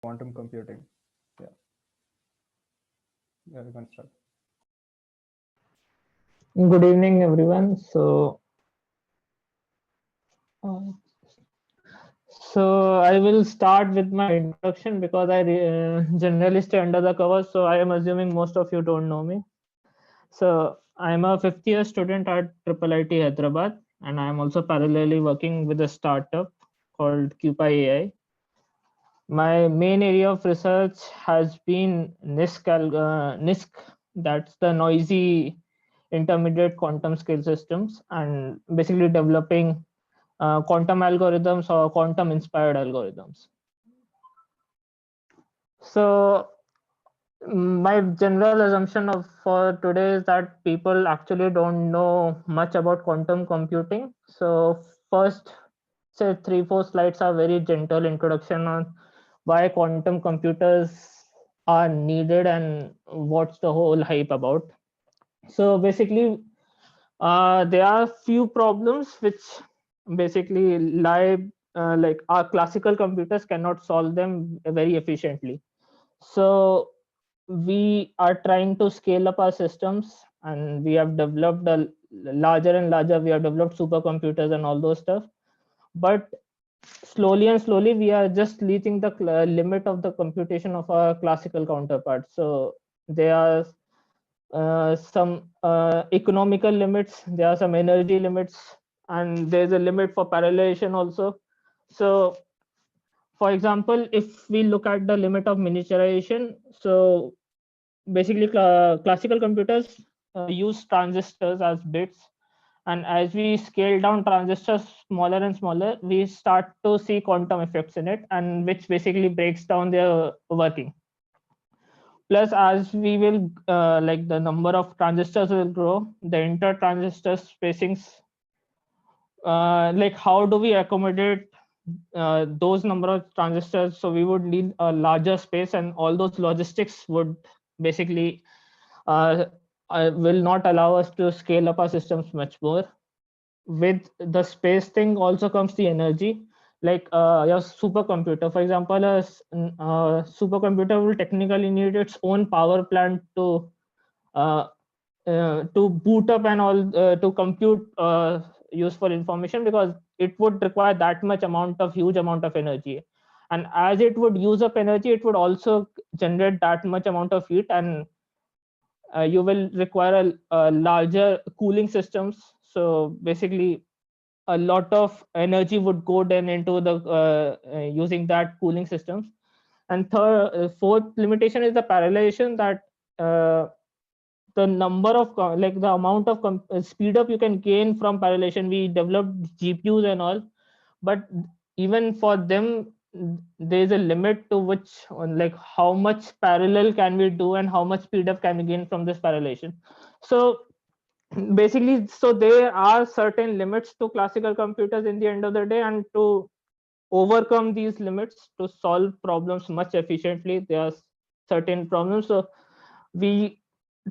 quantum computing. Yeah, yeah, you can start. Good evening, everyone. Uh, so I will start with my introduction because I generally stay under the covers. So I am assuming most of you don't know me. So I am a fifth year student at IIIT Hyderabad, and I am also parallelly working with a startup called Cupa AI. My main area of research has been NISQ, that's the noisy intermediate quantum scale systems, and basically developing quantum algorithms or quantum inspired algorithms. So my general assumption of for today is that people actually don't know much about quantum computing. So first, say 3-4 slides are very gentle introduction on why quantum computers are needed and what's the whole hype about. So basically, there are few problems which basically lie like our classical computers cannot solve them very efficiently. So we are trying to scale up our systems, and we have developed a larger and larger. We have developed supercomputers and all those stuff, but slowly and slowly we are just reaching the limit of the computation of our classical counterparts. So there are some economical limits, there are some energy limits, and there's a limit for parallelization also. So for example, if we look at the limit of miniaturization, so basically classical computers use transistors as bits, and as we scale down transistors smaller and smaller, we start to see quantum effects in it, and which basically breaks down their working. Plus, as we will like the number of transistors will grow, the inter transistor spacings, like how do we accommodate those number of transistors? So we would need a larger space, and all those logistics would basically uh, will not allow us to scale up our systems much more. With the space thing also comes the energy. Like your supercomputer, for example, supercomputer will technically need its own power plant uh, to boot up and all to compute useful information, because it would require that much amount of huge amount of energy, and as it would use up energy, it would also generate that much amount of heat, and you will require a larger cooling systems. So basically a lot of energy would go then into the using that cooling systems. And fourth limitation is the parallelization, that the number of like the amount of speed up you can gain from parallelization. We developed GPUs and all, but even for them there is a limit to which like how much parallel can we do and how much speed up can we gain from this parallelization. So basically, so there are certain limits to classical computers in the end of the day, and to overcome these limits to solve problems much efficiently, there are certain problems. So we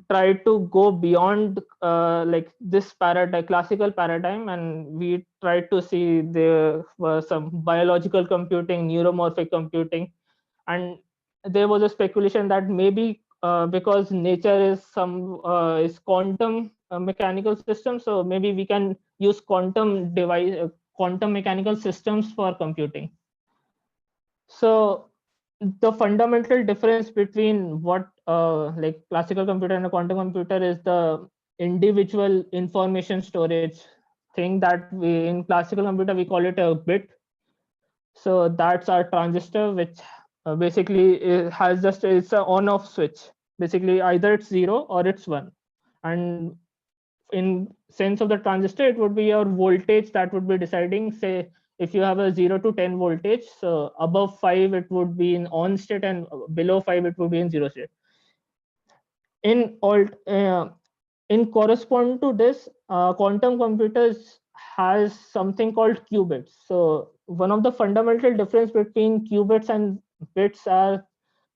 try to go beyond like this paradigm, classical paradigm, and we try to see there were some biological computing, neuromorphic computing, and there was a speculation that maybe because nature is some is quantum mechanical system, so maybe we can use quantum mechanical systems for computing. So the fundamental difference between what like classical computer and a quantum computer is the individual information storage thing, that we in classical computer we call it a bit. So that's our transistor, which basically has just it's a on off switch. Basically either it's 0 or it's 1, and in sense of the transistor it would be your voltage that would be deciding. Say if you have a 0 to 10 voltage, so above 5 it would be in on state, and below 5 it would be in 0 state. In alt in correspond to this, quantum computers has something called qubits. So one of the fundamental difference between qubits and bits are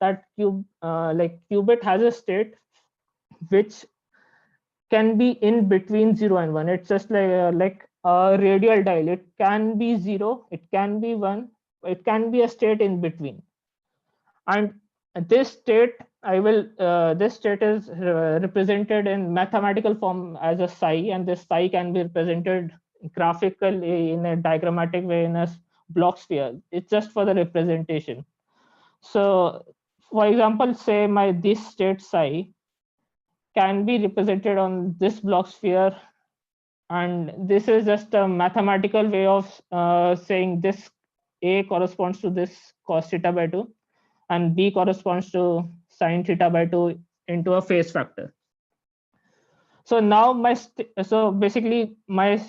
that like qubit has a state which can be in between 0 and 1. It's just like a radial dial. It can be 0, it can be 1, it can be a state in between. And this state this state is represented in mathematical form as a psi, and this psi can be represented graphically in a diagrammatic way in a block sphere. It's just for the representation. So for example, say my this state psi can be represented on this block sphere, and this is just a mathematical way of saying this a corresponds to this cos theta by 2 and b corresponds to sine theta by 2 into a phase factor. So now so basically my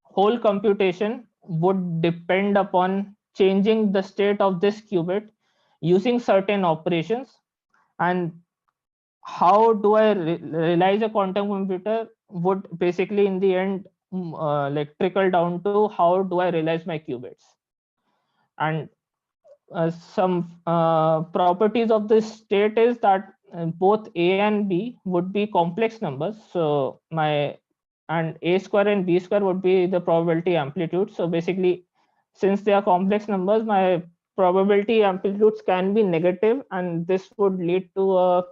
whole computation would depend upon changing the state of this qubit using certain operations. And how do I realize a quantum computer would basically in the end like trickle down to how do I realize my qubits. And some properties of this state is that both a and b would be complex numbers. So my and a square and b square would be the probability amplitude. So basically, since they are complex numbers, my probability amplitudes can be negative, and this would lead to a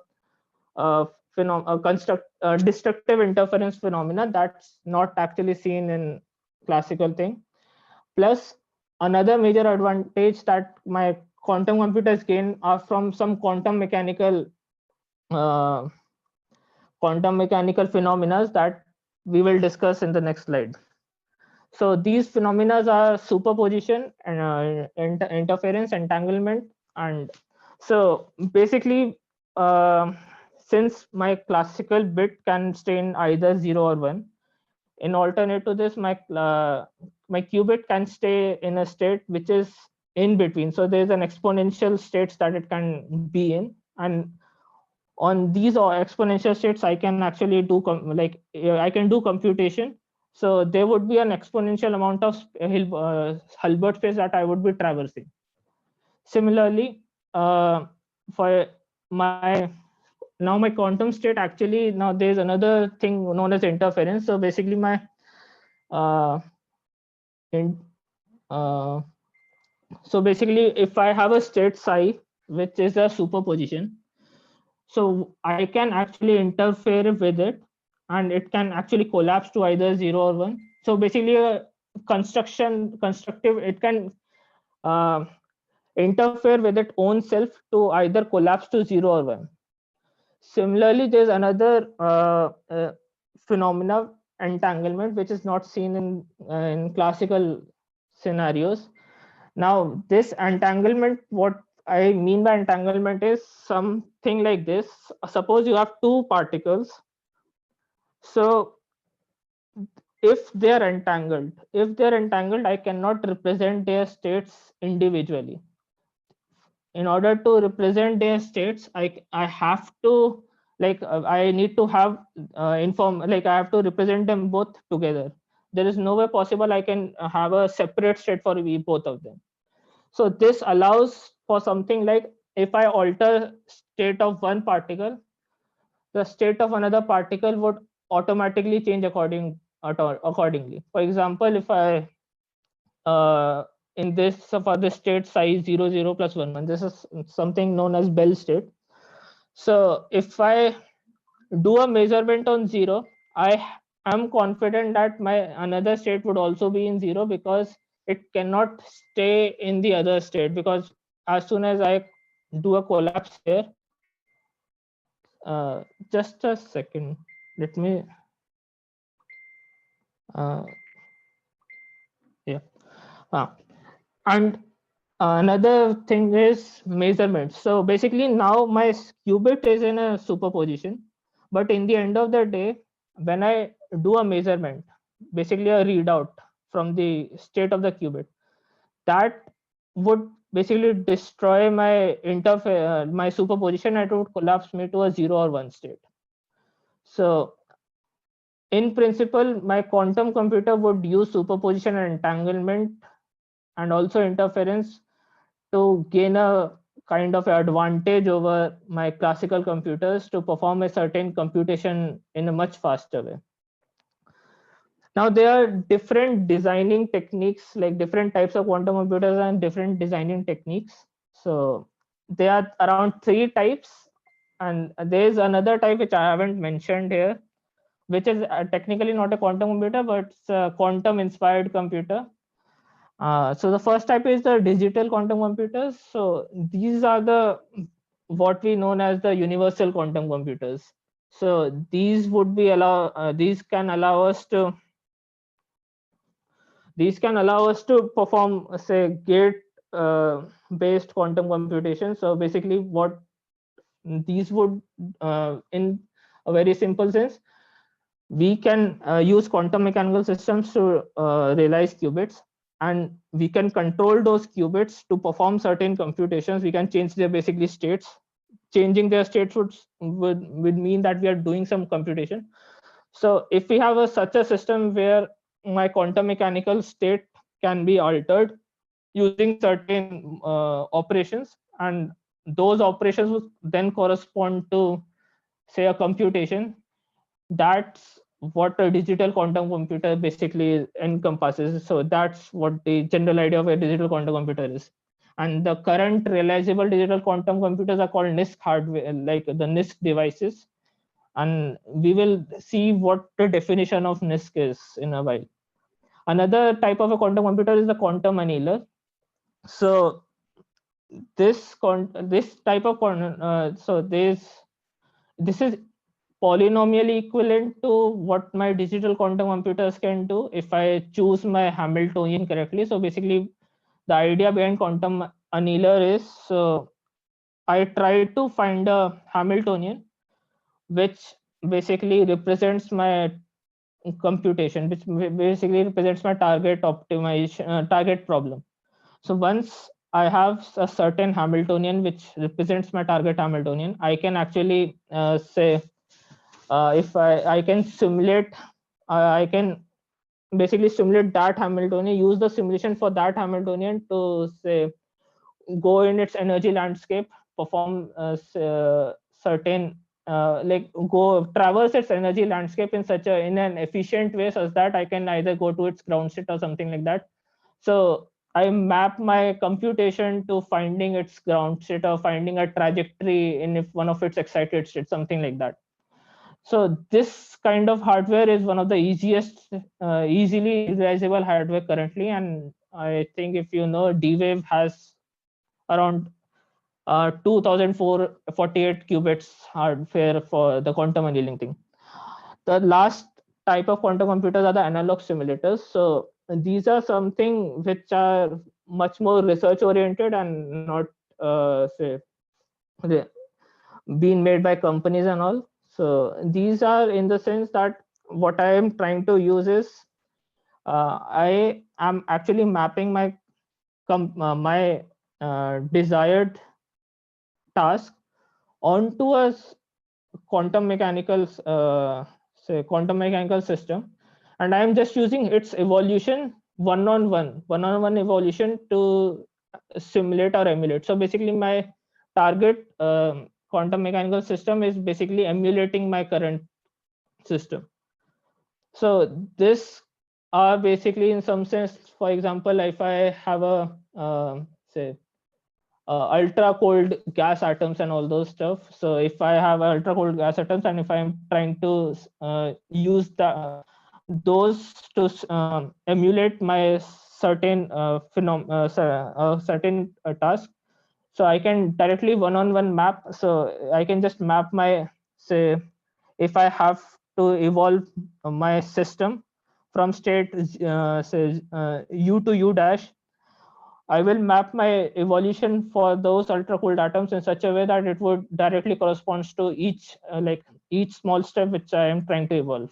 destructive interference phenomena that's not actually seen in classical thing. Plus, another major advantage that my quantum computers gain are from some uh, quantum mechanical phenomena that we will discuss in the next slide. So these phenomena are superposition and interference, entanglement, and so basically, since my classical bit can stay in either 0 or 1, in alternate to this, my qubit can stay in a state which is in between. So there's an exponential states that it can be in, and on these exponential states, I can actually do I can do computation. So there would be an exponential amount of Hilbert space that I would be traversing. Similarly, for my now my quantum state, actually now there's another thing known as interference. So basically my uh, in, uh, so basically if I have a state psi which is a superposition, so I can actually interfere with it, and it can actually collapse to either 0 or 1. So basically a constructive, it can uh, interfere with its own self to either collapse to 0 or 1. Similarly, there's another phenomena, entanglement, which is not seen in classical scenarios. Now, this entanglement, what I mean by entanglement is something like this. Suppose you have two particles. So if they're entangled, I cannot represent their states individually. In order to represent their states, I have to I need to have I have to represent them both together. There is no way possible I can have a separate state for both of them. So this allows for something like if I alter state of one particle, the state of another particle would automatically change accordingly. For example, if I in this for the state size 0 0 plus 1 1, this is something known as Bell state. So if I do a measurement on 0, I am confident that my another state would also be in 0, because it cannot stay in the other state, because as soon as I do a collapse here, just a second, let me uh, yeah and another thing is measurement. So basically now my qubit is in a superposition, but in the end of the day, when I do a measurement, basically a readout from the state of the qubit, that would basically destroy my my superposition, and it would collapse me to a 0 or 1 state. So in principle, my quantum computer would use superposition and entanglement and also interference to gain a kind of advantage over my classical computers to perform a certain computation in a much faster way. Now there are different designing techniques, like different types of quantum computers and different designing techniques. So there are around three types, and there is another type which I haven't mentioned here, which is technically not a quantum computer, but it's a quantum inspired computer. So the first type is the digital quantum computers. So these are the what we known as the universal quantum computers. So these can allow us to perform, say, gate based quantum computation. So basically what these would, in a very simple sense, we can use quantum mechanical systems to realize qubits, and we can control those qubits to perform certain computations. We can change their basically states. Changing their states would mean that we are doing some computation. So if we have such a system where my quantum mechanical state can be altered using certain operations, and those operations would then correspond to, say, a computation, that's what a digital quantum computer basically encompasses. So that's what the general idea of a digital quantum computer is. And the current realizable digital quantum computers are called NISQ hardware, like the NISQ devices. And we will see what the definition of NISQ is in a while. Another type of a quantum computer is the quantum annealer. So this type of this is polynomially equivalent to what my digital quantum computers can do if I choose my Hamiltonian correctly. So basically, the idea behind quantum annealer is, so I try to find a Hamiltonian which basically represents my computation, which basically represents my target optimization, target problem. So once I have a certain Hamiltonian which represents my target Hamiltonian, I can actually say, if I can simulate, I can basically simulate that Hamiltonian, use the simulation for that Hamiltonian to, say, go in its energy landscape, perform certain like go traverse its energy landscape in an efficient way, such that I can either go to its ground state or something like that. So I map my computation to finding its ground state or finding a trajectory in if one of its excited states, something like that. So this kind of hardware is one of the easiest, easily realizable hardware currently. And I think, if you know, D-Wave has around 2448 qubits hardware for the quantum annealing thing. The last type of quantum computers are the analog simulators. So these are something which are much more research oriented and not, say, being made by companies and all. So these are, in the sense that what I am trying to use is, I am actually mapping my desired task onto a quantum mechanical quantum mechanical system, and I am just using its evolution one-on-one evolution to simulate or emulate. So basically my target quantum mechanical system is basically emulating my current system. So this are basically, in some sense, for example, if I have a say ultra cold gas atoms and all those stuff. So if I have ultra cold gas atoms, and if I'm trying to use those to emulate my certain certain task, so I can directly one-on-one map. So I can just map my, say, if I have to evolve my system from state say u to u dash, I will map my evolution for those ultra cold atoms in such a way that it would directly corresponds to each each small step which I am trying to evolve.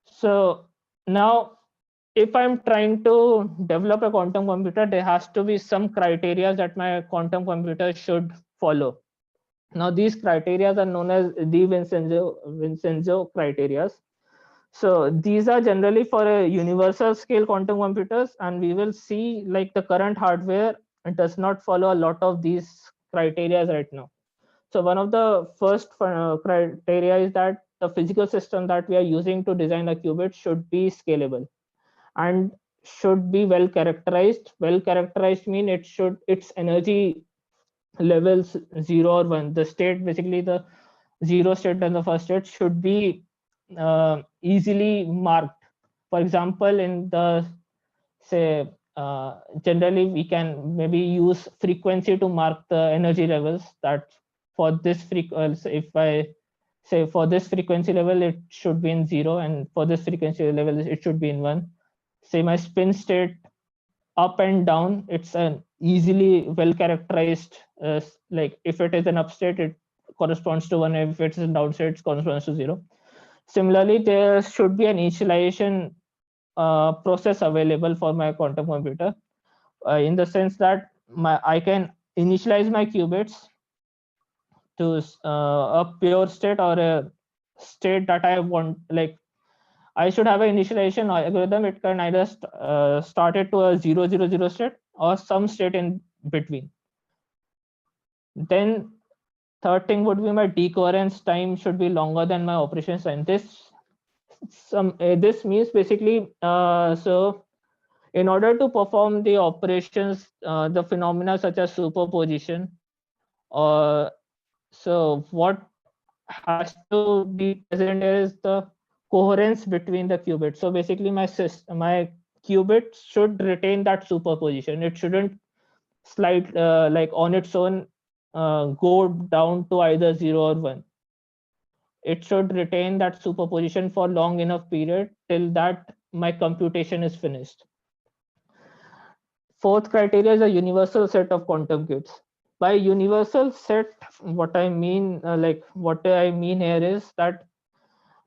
So now, if I'm trying to develop a quantum computer, there has to be some criteria that my quantum computer should follow. Now these criteria are known as the Vincenzo criteria. So these are generally for a universal scale quantum computers, and we will see, like, the current hardware does not follow a lot of these criteria right now. So one of the first criteria is that the physical system that we are using to design a qubit should be scalable and should be well characterized. Well characterized mean its energy levels 0 or 1, the state, basically the 0 state and the first state, should be easily marked. For example, in the, say, generally we can maybe use frequency to mark the energy levels, that for this frequency, if I say for this frequency level it should be in 0, and for this frequency level it should be in 1. Say my spin state up and down, it's an easily well characterized, like if it is an up state it corresponds to 1, if it's a down state it corresponds to 0. Similarly, there should be an initialization process available for my quantum computer, in the sense that I can initialize my qubits to a pure state or a state that I want. Like, I should have an initialization algorithm. It can either start it to a 000 state or some state in between. Then third thing would be my decoherence time should be longer than my operations time. This means basically, so in order to perform the operations, the phenomena such as superposition, or so what has to be present is the coherence between the qubits. So basically, my qubit should retain that superposition. It shouldn't slide like on its own, go down to either 0 or 1. It should retain that superposition for long enough period till that my computation is finished. Fourth criteria is a universal set of quantum gates. By universal set, what I mean, what I mean here is that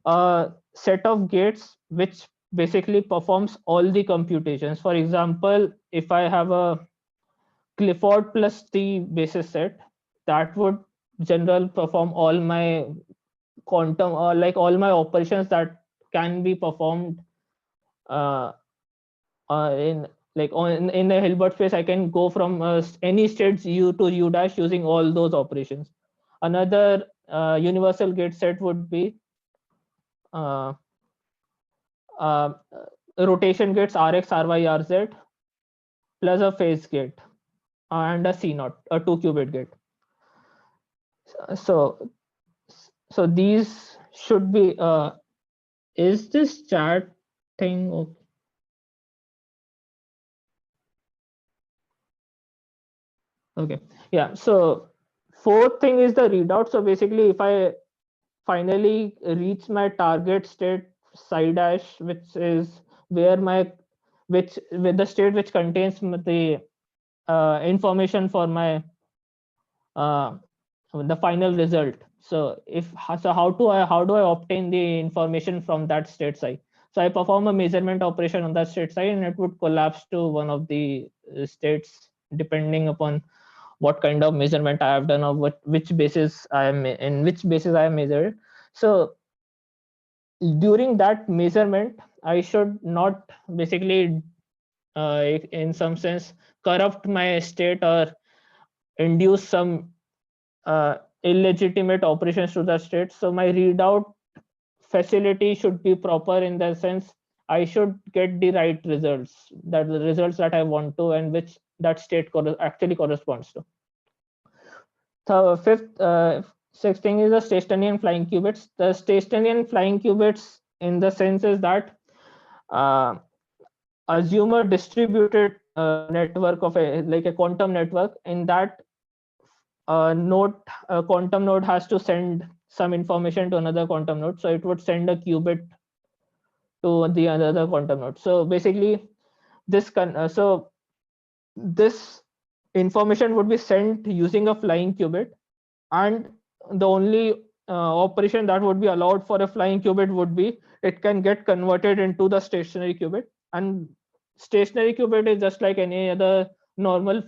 a set of gates which basically performs all the computations. For example, if I have a Clifford plus T basis set, that would general perform all my quantum, or like all my operations that can be performed uh, in like in the Hilbert space. I can go from any states u to u dash using all those operations. Another universal gate set would be uh, uh, rotation gates rx, ry, rz plus a phase gate and a c naught, a 2 qubit gate. So these should be is this chat thing okay? Okay, yeah. So fourth thing is the readout. So basically, if I finally reach my target state psi dash, which is where my which with the state which contains the information for my the final result. So how do I obtain the information from that state psi? So I perform a measurement operation on that state psi, and it would collapse to one of the states depending upon what kind of measurement I have done, or which basis I am in, which basis I am measured. So during that measurement, I should not basically, in some sense, corrupt my state or induce some illegitimate operations to the state. So my readout facility should be proper, in the sense I should get the right results, that the results that I want to, and which that state actually corresponds to. So sixth thing is the stationary and flying qubits. The stationary and flying qubits, in the sense is that assume a distributed network of like a quantum network. In that quantum node has to send some information to another quantum node, so it would send a qubit to the other quantum node. So basically, this information would be sent using a flying qubit, and the only operation that would be allowed for a flying qubit would be it can get converted into the stationary qubit. And stationary qubit is just like any other normal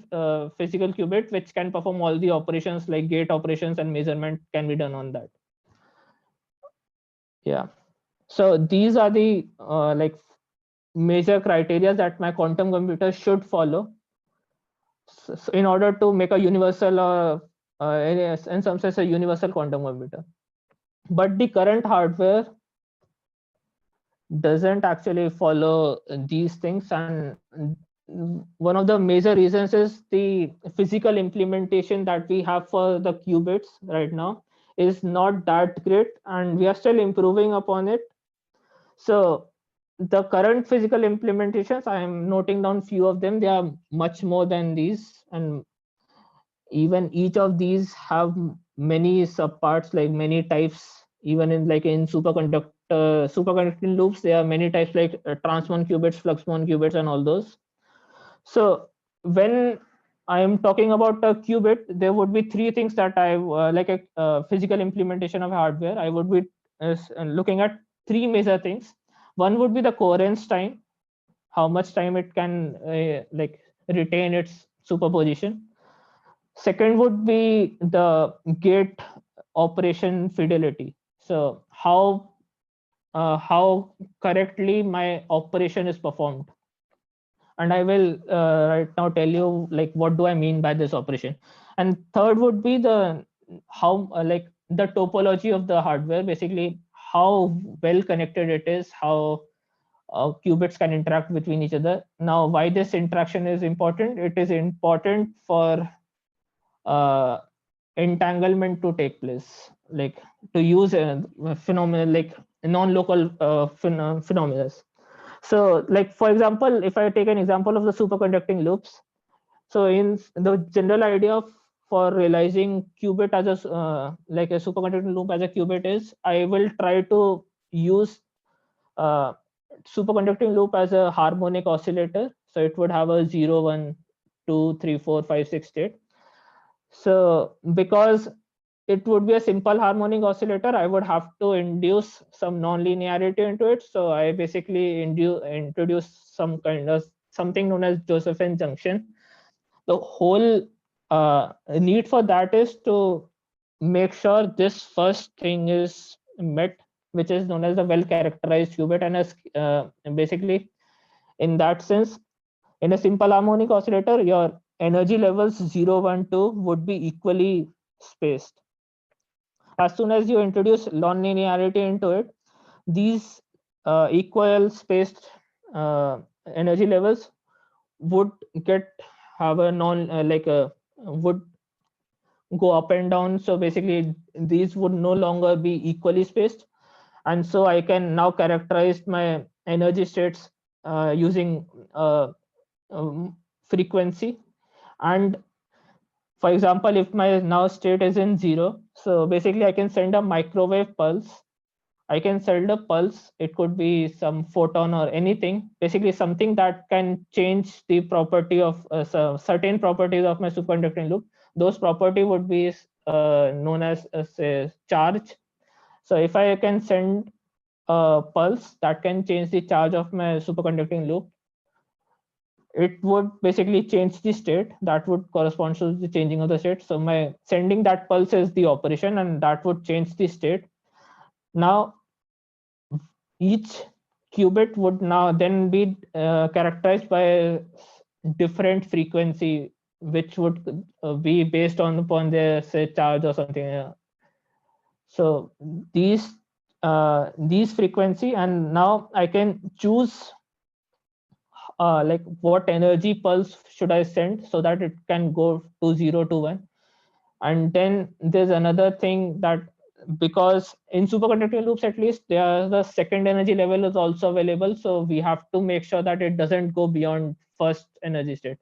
physical qubit, which can perform all the operations like gate operations, and measurement can be done on that. Yeah, so these are the like major criteria that my quantum computer should follow, so in order to make a universal in some sense a universal quantum computer. But the current hardware doesn't actually follow these things, and one of the major reasons is the physical implementation that we have for the qubits right now is not that great, and we are still improving upon it. So the current physical implementations, I am noting down few of them. They are much more than these, and even each of these have many subparts, like many types. Even in like in superconducting loops, there are many types like transmon qubits, fluxmon qubits, and all those. So when I am talking about a qubit, there would be three things that I like a physical implementation of hardware. I would be looking at three major things. One would be the coherence time, how much time it can like retain its superposition. Second would be the gate operation fidelity. So how correctly my operation is performed, and I will right now tell you like what do I mean by this operation. And third would be the how like the topology of the hardware, basically how well connected it is, how qubits can interact between each other. Now, why this interaction is important? It is important for uh, entanglement to take place, like to use a phenomena like non-local phenomena. So like for example, if I take an example of the superconducting loops, so in the general idea for realizing qubit as a like a superconducting loop as a qubit is, I will try to use uh, superconducting loop as a harmonic oscillator. So it would have a 0, 1, 2, 3, 4, 5, 6 state. So because it would be a simple harmonic oscillator, I would have to induce some non-linearity into it. So I basically introduce some kind of something known as Josephine junction. The whole need for that is to make sure this first thing is met, which is known as a well characterized qubit. And as basically in that sense, in a simple harmonic oscillator, your energy levels 0, 1, 2 would be equally spaced. As soon as you introduce non-linearity into it, these equal spaced energy levels would get have a non like a would go up and down. So basically these would no longer be equally spaced, and so I can now characterize my energy states using frequency. And for example, if my now state is in 0, so basically I can send a microwave pulse. I can send a pulse. It could be some photon or anything, basically something that can change the property of certain properties of my superconducting loop. Those property would be known as a charge. So if I can send a pulse that can change the charge of my superconducting loop, it would basically change the state that would correspond to the changing of the state. So my sending that pulse is the operation, and that would change the state. Now each qubit would now then be characterized by a different frequency, which would be based on upon their say charge or something. So these frequency, and now I can choose like what energy pulse should I send so that it can go to 0 to 1. And then there's another thing that, because in superconducting loops at least, there the second energy level is also available, so we have to make sure that it doesn't go beyond first energy state.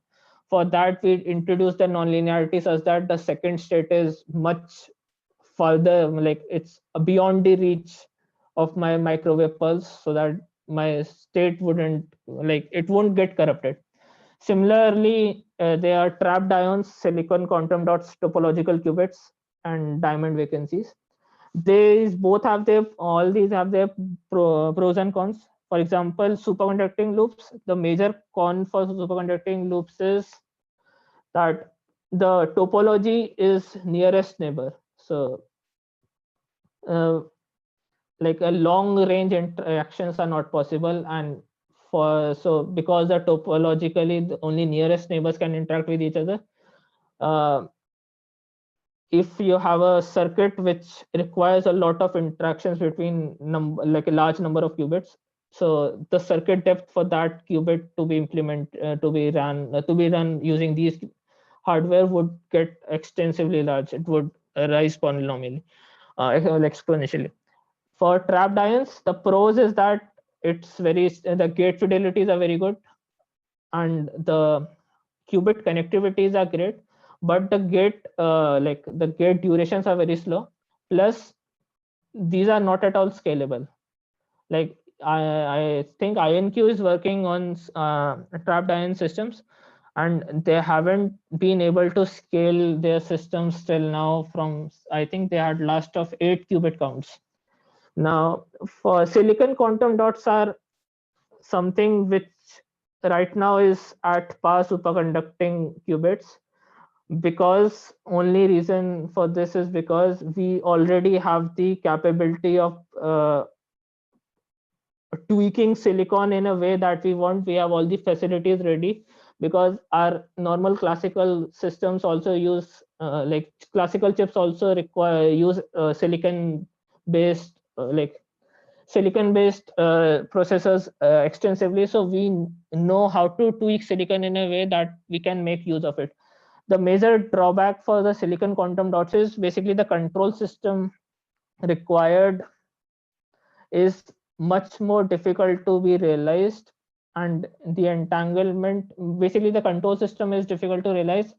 For that, we introduce the nonlinearity such that the second state is much further, like it's beyond the reach of my microwave pulse, so that my state wouldn't like it won't get corrupted. Similarly, there are trapped ions, silicon quantum dots, topological qubits, and diamond vacancies. These both have their all these have their pros and cons. For example, superconducting loops. The major con for superconducting loops is that the topology is nearest neighbor. So, uh, like a long range interactions are not possible, and for so because the topologically the only nearest neighbors can interact with each other. uh, if you have a circuit which requires a lot of interactions between like a large number of qubits, So the circuit depth for that qubit to be to be run using these hardware would get extensively large. It would rise polynomially, exponentially. For trapped ions, the pros is that the gate fidelities are very good, and the qubit connectivities are great, but the gate durations are very slow. Plus, these are not at all scalable. Like I think INQ is working on trapped ion systems, and they haven't been able to scale their systems till now. From I think they had last of 8 qubit counts. Now, for silicon, quantum dots are something which right now is at par superconducting qubits, because only reason for this is because we already have the capability of tweaking silicon in a way that we want. We have all the facilities ready, because our normal classical systems also use classical chips also require use silicon based processors extensively. So we know how to tweak silicon in a way that we can make use of it. The major drawback for the silicon quantum dots is basically the control system required is much more difficult to be realized, and the entanglement, basically the control system is difficult to realize,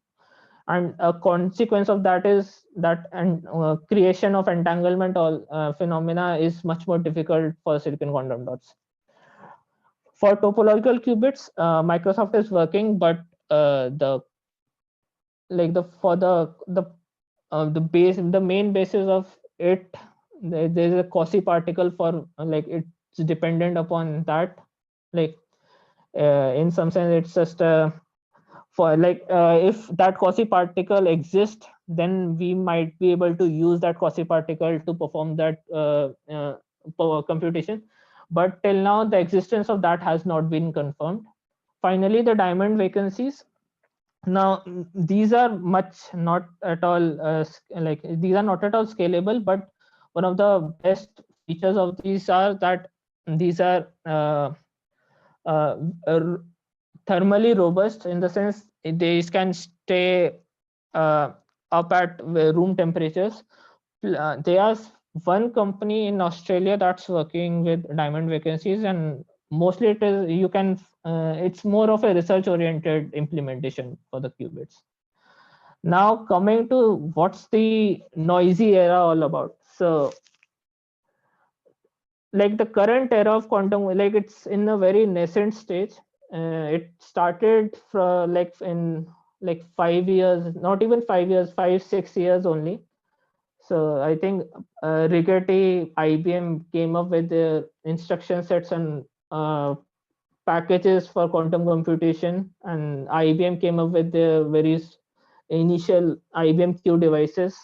and a consequence of that is that and creation of entanglement or phenomena is much more difficult for silicon quantum dots. For topological qubits, Microsoft is working, but the like the for the base the main basis of it, there's a quasi particle for it's dependent upon that. Like in some sense it's just if that quasi particle exists, then we might be able to use that quasi particle to perform that power computation, but till now the existence of that has not been confirmed. Finally, the diamond vacancies. Now these are much not at all these are not at all scalable, but one of the best features of these are that these are uh, uh, thermally robust, in the sense they can stay uh, up at room temperatures. There's one company in Australia that's working with diamond vacancies, and mostly it is you can it's more of a research oriented implementation for the qubits. Now coming to what's the noisy era all about. So like the current era of quantum, like it's in a very nascent stage. It started from in 5 years, not even 5 years, 5 6 years only. So I think Rigetti, IBM came up with the instruction sets and packages for quantum computation, and IBM came up with the various initial IBM Q devices,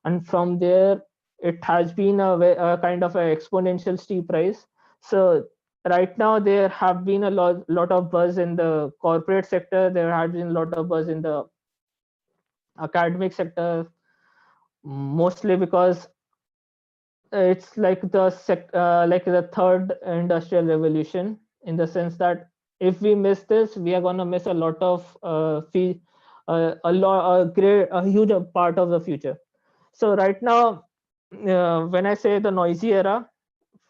and from there it has been a kind of an exponential steep rise. So right now there have been a lot of buzz in the corporate sector. There has been a lot of buzz in the academic sector, mostly because it's like the third industrial revolution, in the sense that if we miss this, we are going to miss a lot of a huge part of the future. So right now, when I say the noisy era,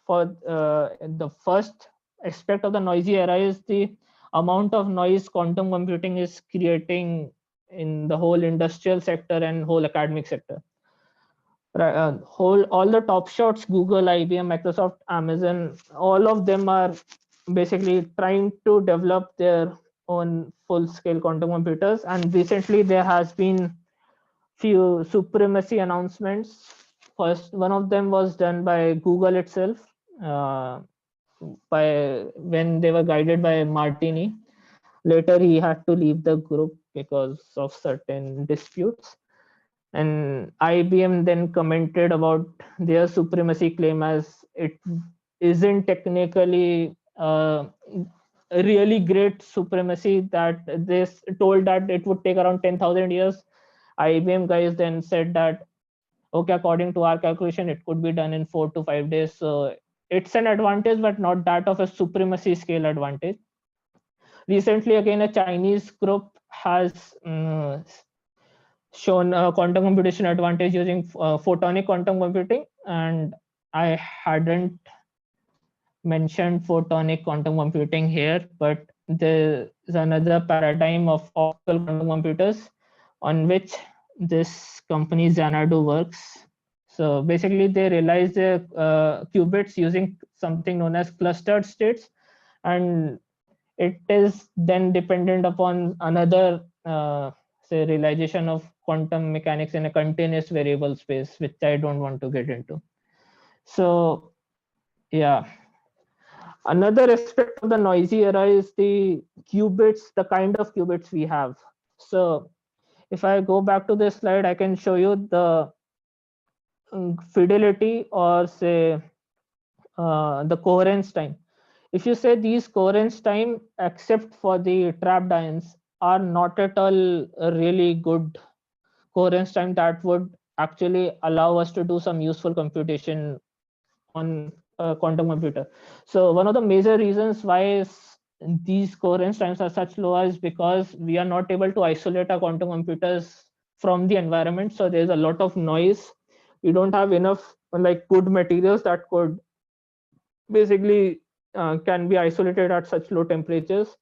for the first aspect of the noisy era is the amount of noise quantum computing is creating in the whole industrial sector and whole academic sector. Whole all the top shots, Google, IBM, Microsoft, Amazon, all of them are basically trying to develop their own full scale quantum computers, and recently there has been few supremacy announcements. First, one of them was done by Google itself, uh, by when they were guided by Martini. Later, he had to leave the group because of certain disputes. And IBM then commented about their supremacy claim as it isn't technically a really great supremacy, that they told that it would take around 10,000 years. IBM guys then said that, okay, according to our calculation, it could be done in 4 to 5 days. So it's an advantage, but not that of a supremacy scale advantage. Recently, again, a Chinese group has shown a quantum computation advantage using photonic quantum computing, and I hadn't mentioned photonic quantum computing here, but there is another paradigm of optical quantum computers on which this company Xanadu works. So basically, they realize the qubits using something known as clustered states, and it is then dependent upon another say realization of quantum mechanics in a continuous variable space, which I don't want to get into. So yeah, another aspect of the noisy era is the qubits, the kind of qubits we have. So if I go back to this slide, I can show you the fidelity, or say the coherence time. If you say these coherence time, except for the trapped ions, are not at all a really good coherence time that would actually allow us to do some useful computation on a quantum computer. So one of the major reasons why these coherence times are such low is because we are not able to isolate our quantum computers from the environment. So there's a lot of noise. We don't have enough like good materials that could basically can be isolated at such low temperatures.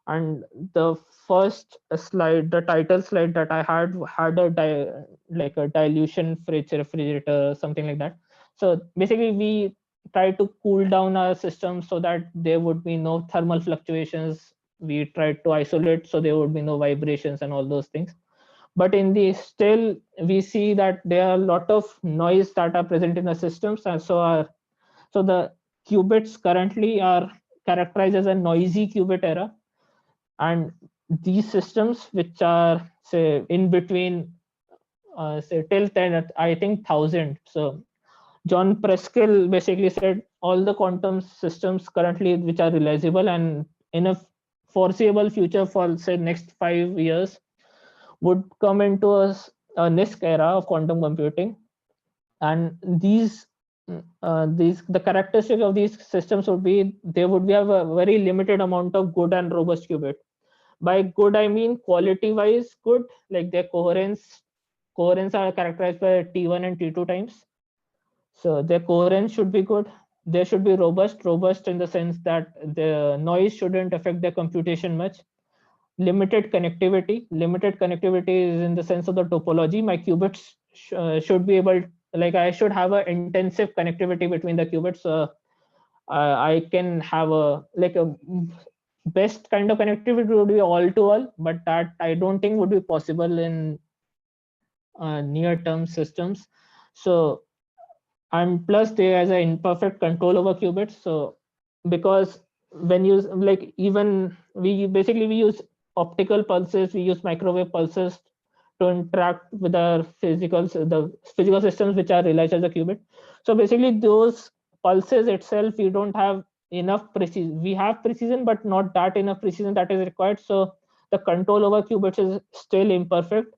And the first slide, the title slide that I had like a dilution fridge refrigerator, something like that. So basically we try to cool down our system so that there would be no thermal fluctuations. We tried to isolate so there would be no vibrations and all those things. But in the still we see that there are a lot of noise that are present in the systems, and so the qubits currently are characterized as a noisy qubit era. And these systems, which are say in between say till 10, I think 1000. So John Preskill basically said all the quantum systems currently which are realizable and in a foreseeable future for say next 5 years would come into a NISQ era of quantum computing. And these the characteristic of these systems would be they would be have a very limited amount of good and robust qubit. By good I mean quality wise good, like their coherence are characterized by T1 and T2 times. So their coherence should be good. They should be robust in the sense that the noise shouldn't affect their computation much. Limited connectivity is in the sense of the topology. My qubits should be able, like I should have an intensive connectivity between the qubits. I can have a like a best kind of connectivity would be all to all, but that I don't think would be possible in near term systems. So and plus they has an imperfect control over qubits. So because when you like even we use optical pulses, we use microwave pulses to interact with our the physical systems which are realized as a qubit. So basically those pulses itself we don't have enough precision. We have precision but not that enough precision that is required. So the control over qubits is still imperfect.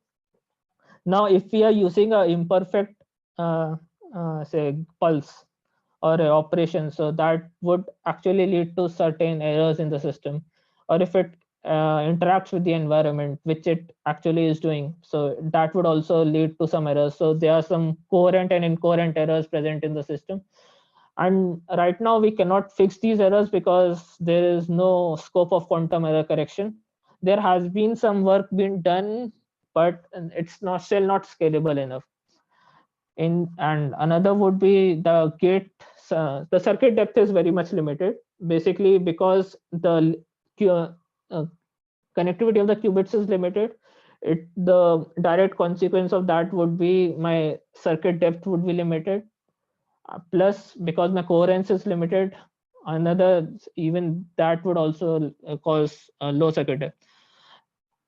Now if we are using a imperfect say pulse or a operation, so that would actually lead to certain errors in the system. Or if it interacts with the environment, which it actually is doing, so that would also lead to some errors. So there are some coherent and incoherent errors present in the system, and right now we cannot fix these errors because there is no scope of quantum error correction. There has been some work being done, but it's not still not scalable enough. And another would be the gate. The circuit depth is very much limited, basically because the uh, connectivity of the qubits is limited. The direct consequence of that would be my circuit depth would be limited. Plus because my coherence is limited, another even that would also cause low circuit depth.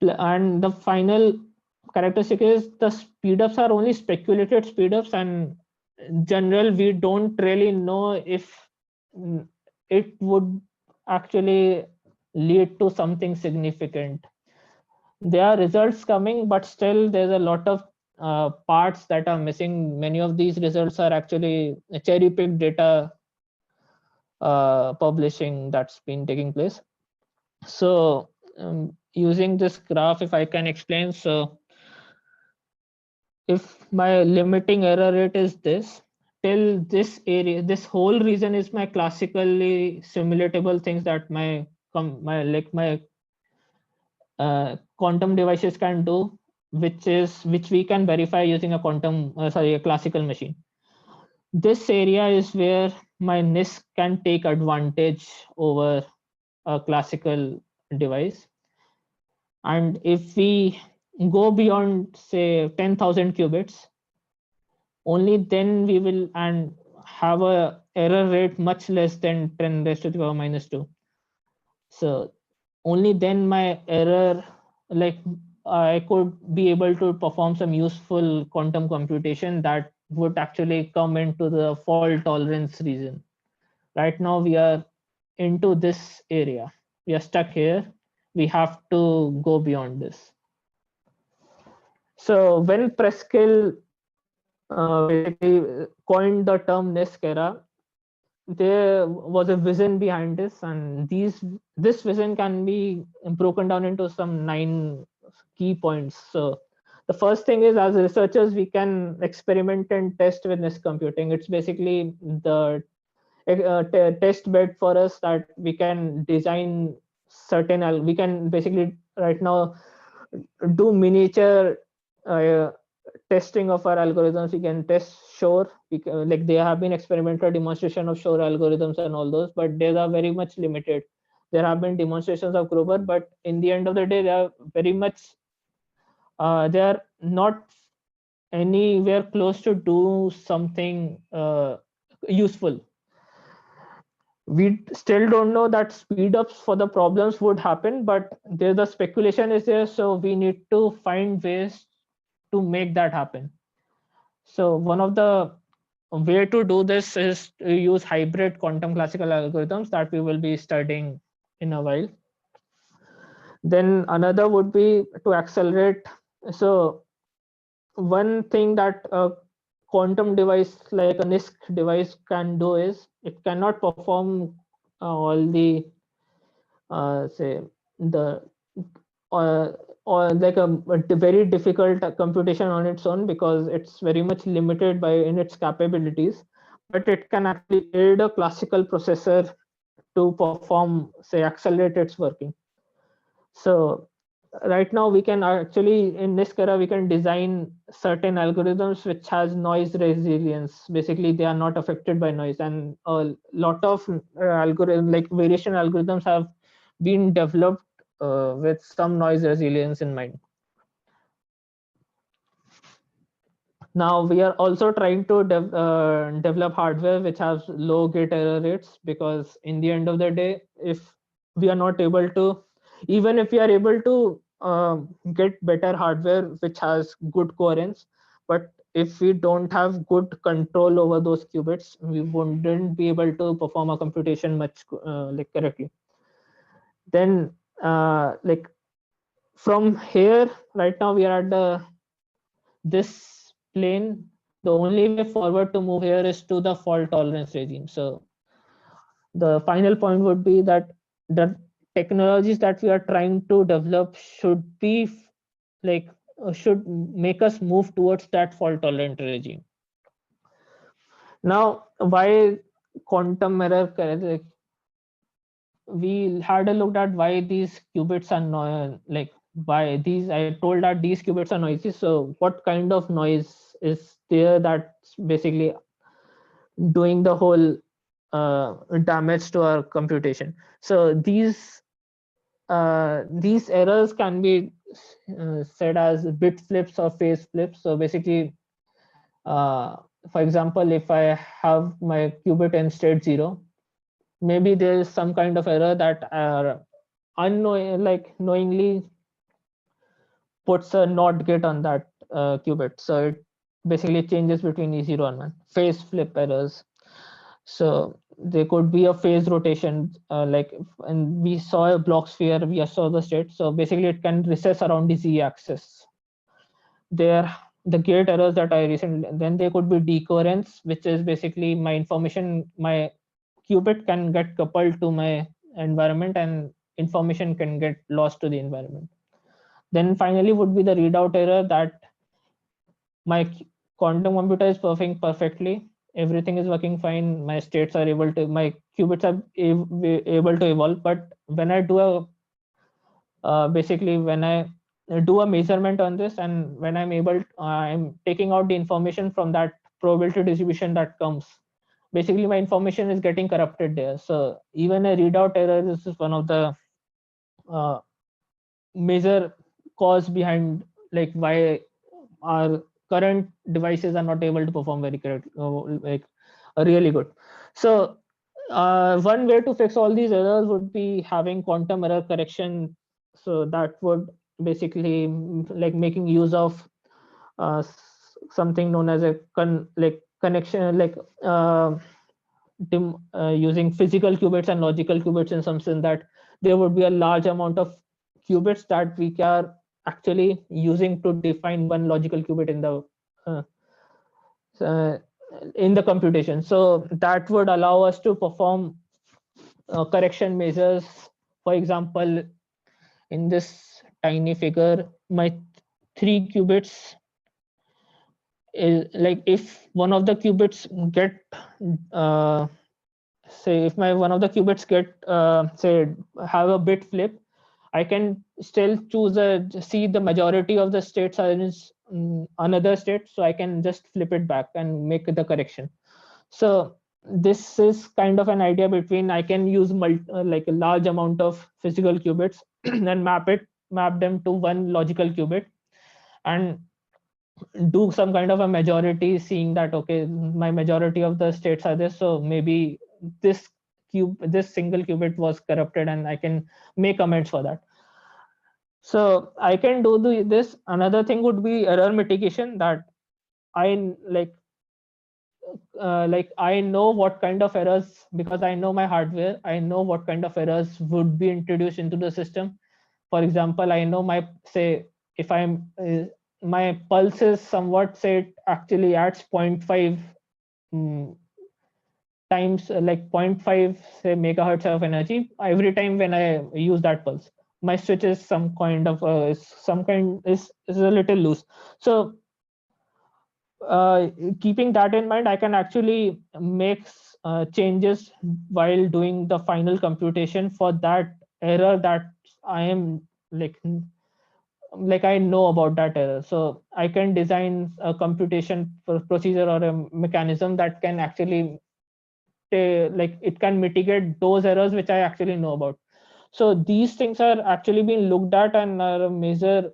And the final characteristic is the speedups are only speculated speedups, and in general we don't really know if it would actually lead to something significant. There are results coming, but still there's a lot of parts that are missing. Many of these results are actually cherry picked data publishing that's been taking place. So using this graph, if I can explain, so if my limiting error rate is this, till this area, this whole region is my classically simulatable things that my quantum devices can do, which we can verify using a a classical machine. This area is where my NISQ can take advantage over a classical device. And if we go beyond, say, 10,000 qubits, only then we will and have a error rate much less than 10 raised to the power minus 2. So only then my error, like I could be able to perform some useful quantum computation that would actually come into the fault tolerance region. Right now we are into this area. We are stuck here. We have to go beyond this. So when Preskill basically coined the term NISQ era, there was a vision behind this, and this vision can be broken down into some 9 key points. So the first thing is, as researchers, we can experiment and test with NISQ computing. It's basically the test bed for us that we can design certain we can basically right now do miniature uh, testing of our algorithms. We can test Shor, like there have been experimental demonstration of Shor algorithms and all those, but they are very much limited. There have been demonstrations of Grover, but in the end of the day, they are very much they are not anywhere close to do something useful. We still don't know that speed ups for the problems would happen, but there the speculation is there, so we need to find ways to make that happen. So one of the way to do this is to use hybrid quantum classical algorithms that we will be studying in a while. Then another would be to accelerate. So one thing that a quantum device like a NISQ device can do is it cannot perform all the say the or like a very difficult computation on its own, because it's very much limited by in its capabilities, but it can actually aid a classical processor to perform, say, accelerate its working. So right now we can actually, in NISQ era, we can design certain algorithms which has noise resilience. Basically they are not affected by noise, and a lot of algorithm like variation algorithms have been developed with some noise resilience in mind. Now we are also trying to develop hardware which has low gate error rates, because in the end of the day, if we are not able to, even if we are able to get better hardware which has good coherence, but if we don't have good control over those qubits, we wouldn't be able to perform a computation much like correctly. Then like from here, right now we are at this plane. The only way forward to move here is to the fault tolerance regime. So the final point would be that the technologies that we are trying to develop should be like should make us move towards that fault tolerant regime. Now, why quantum error? Like, we had a look at why these qubits are like why these. I told that these qubits are noisy. So what kind of noise is there that's basically doing the whole damage to our computation? So these errors can be said as bit flips or phase flips. So basically, for example, if I have my qubit in state 0, maybe there is some kind of error that knowingly puts a not gate on that qubit. So it basically changes between E0 and 1. Phase flip errors. So there could be a phase rotation, and we saw a block sphere, we saw the state. So basically it can recess around the Z axis. There, the gate errors that I recently, then there could be decoherence, which is basically my information, my qubit can get coupled to my environment and information can get lost to the environment. Then finally would be the readout error, that my quantum computer is performing perfectly, everything is working fine, my states are able to, my qubits are able to evolve, but when I do a basically when I do a measurement on this, and when I'm taking out the information from that probability distribution that comes, basically my information is getting corrupted there. So even a readout error is one of the uh, major cause behind like why our current devices are not able to perform very correct, like really good. So one way to fix all these errors would be having quantum error correction. So that would basically like making use of something known as a connection, like using physical qubits and logical qubits, in some sense that there would be a large amount of qubits that we are actually using to define one logical qubit uh, uh, in the computation. So that would allow us to perform correction measures. For example, in this tiny figure, my 3 qubits is like, if one of the qubits get uh, say if my one of the qubits get say have a bit flip, I can still see the majority of the states are in another state, so I can just flip it back and make the correction. So this is kind of an idea between, I can use like a large amount of physical qubits and map them to one logical qubit, and do some kind of a majority, seeing that okay, my majority of the states are this, so maybe this single qubit was corrupted, and I can make amends for that. So I can do this. Another thing would be error mitigation, that I like I know what kind of errors, because I know my hardware, I know what kind of errors would be introduced into the system. For example, I know my, say if I'm my pulse is somewhat, say it actually adds zero 0.5 times like zero 0.5 say megahertz of energy every time when I use that pulse. My switch is some kind of is a little loose. So keeping that in mind, I can actually make changes while doing the final computation for that error that I am like I know about that error. So I can design a computation procedure or a mechanism that can actually like it can mitigate those errors which I actually know about. So these things are actually being looked at, and are major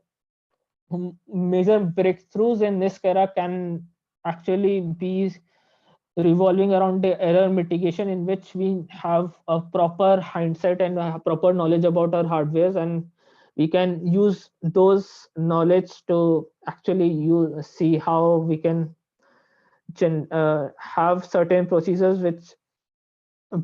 breakthroughs in this era can actually be revolving around the error mitigation, in which we have a proper hindsight and a proper knowledge about our hardwares, and we can use those knowledge to actually see how we can have certain procedures which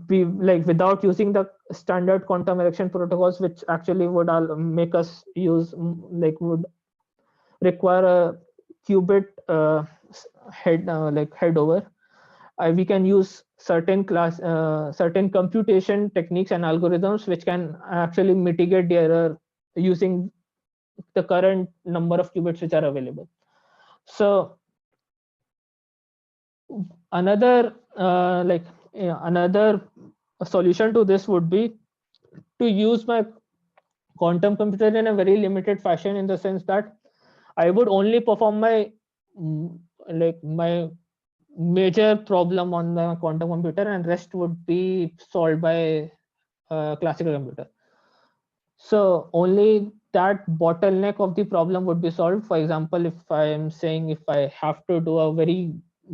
be like without using the standard quantum election protocols, which actually would make us use would require a qubit head over. We can use certain computation techniques and algorithms which can actually mitigate the error using the current number of qubits which are available. So another another solution to this would be to use my quantum computer in a very limited fashion, in the sense that I would only perform my my major problem on the quantum computer, and rest would be solved by classical computer. So only that bottleneck of the problem would be solved. For example, if I am saying, if I have to do a very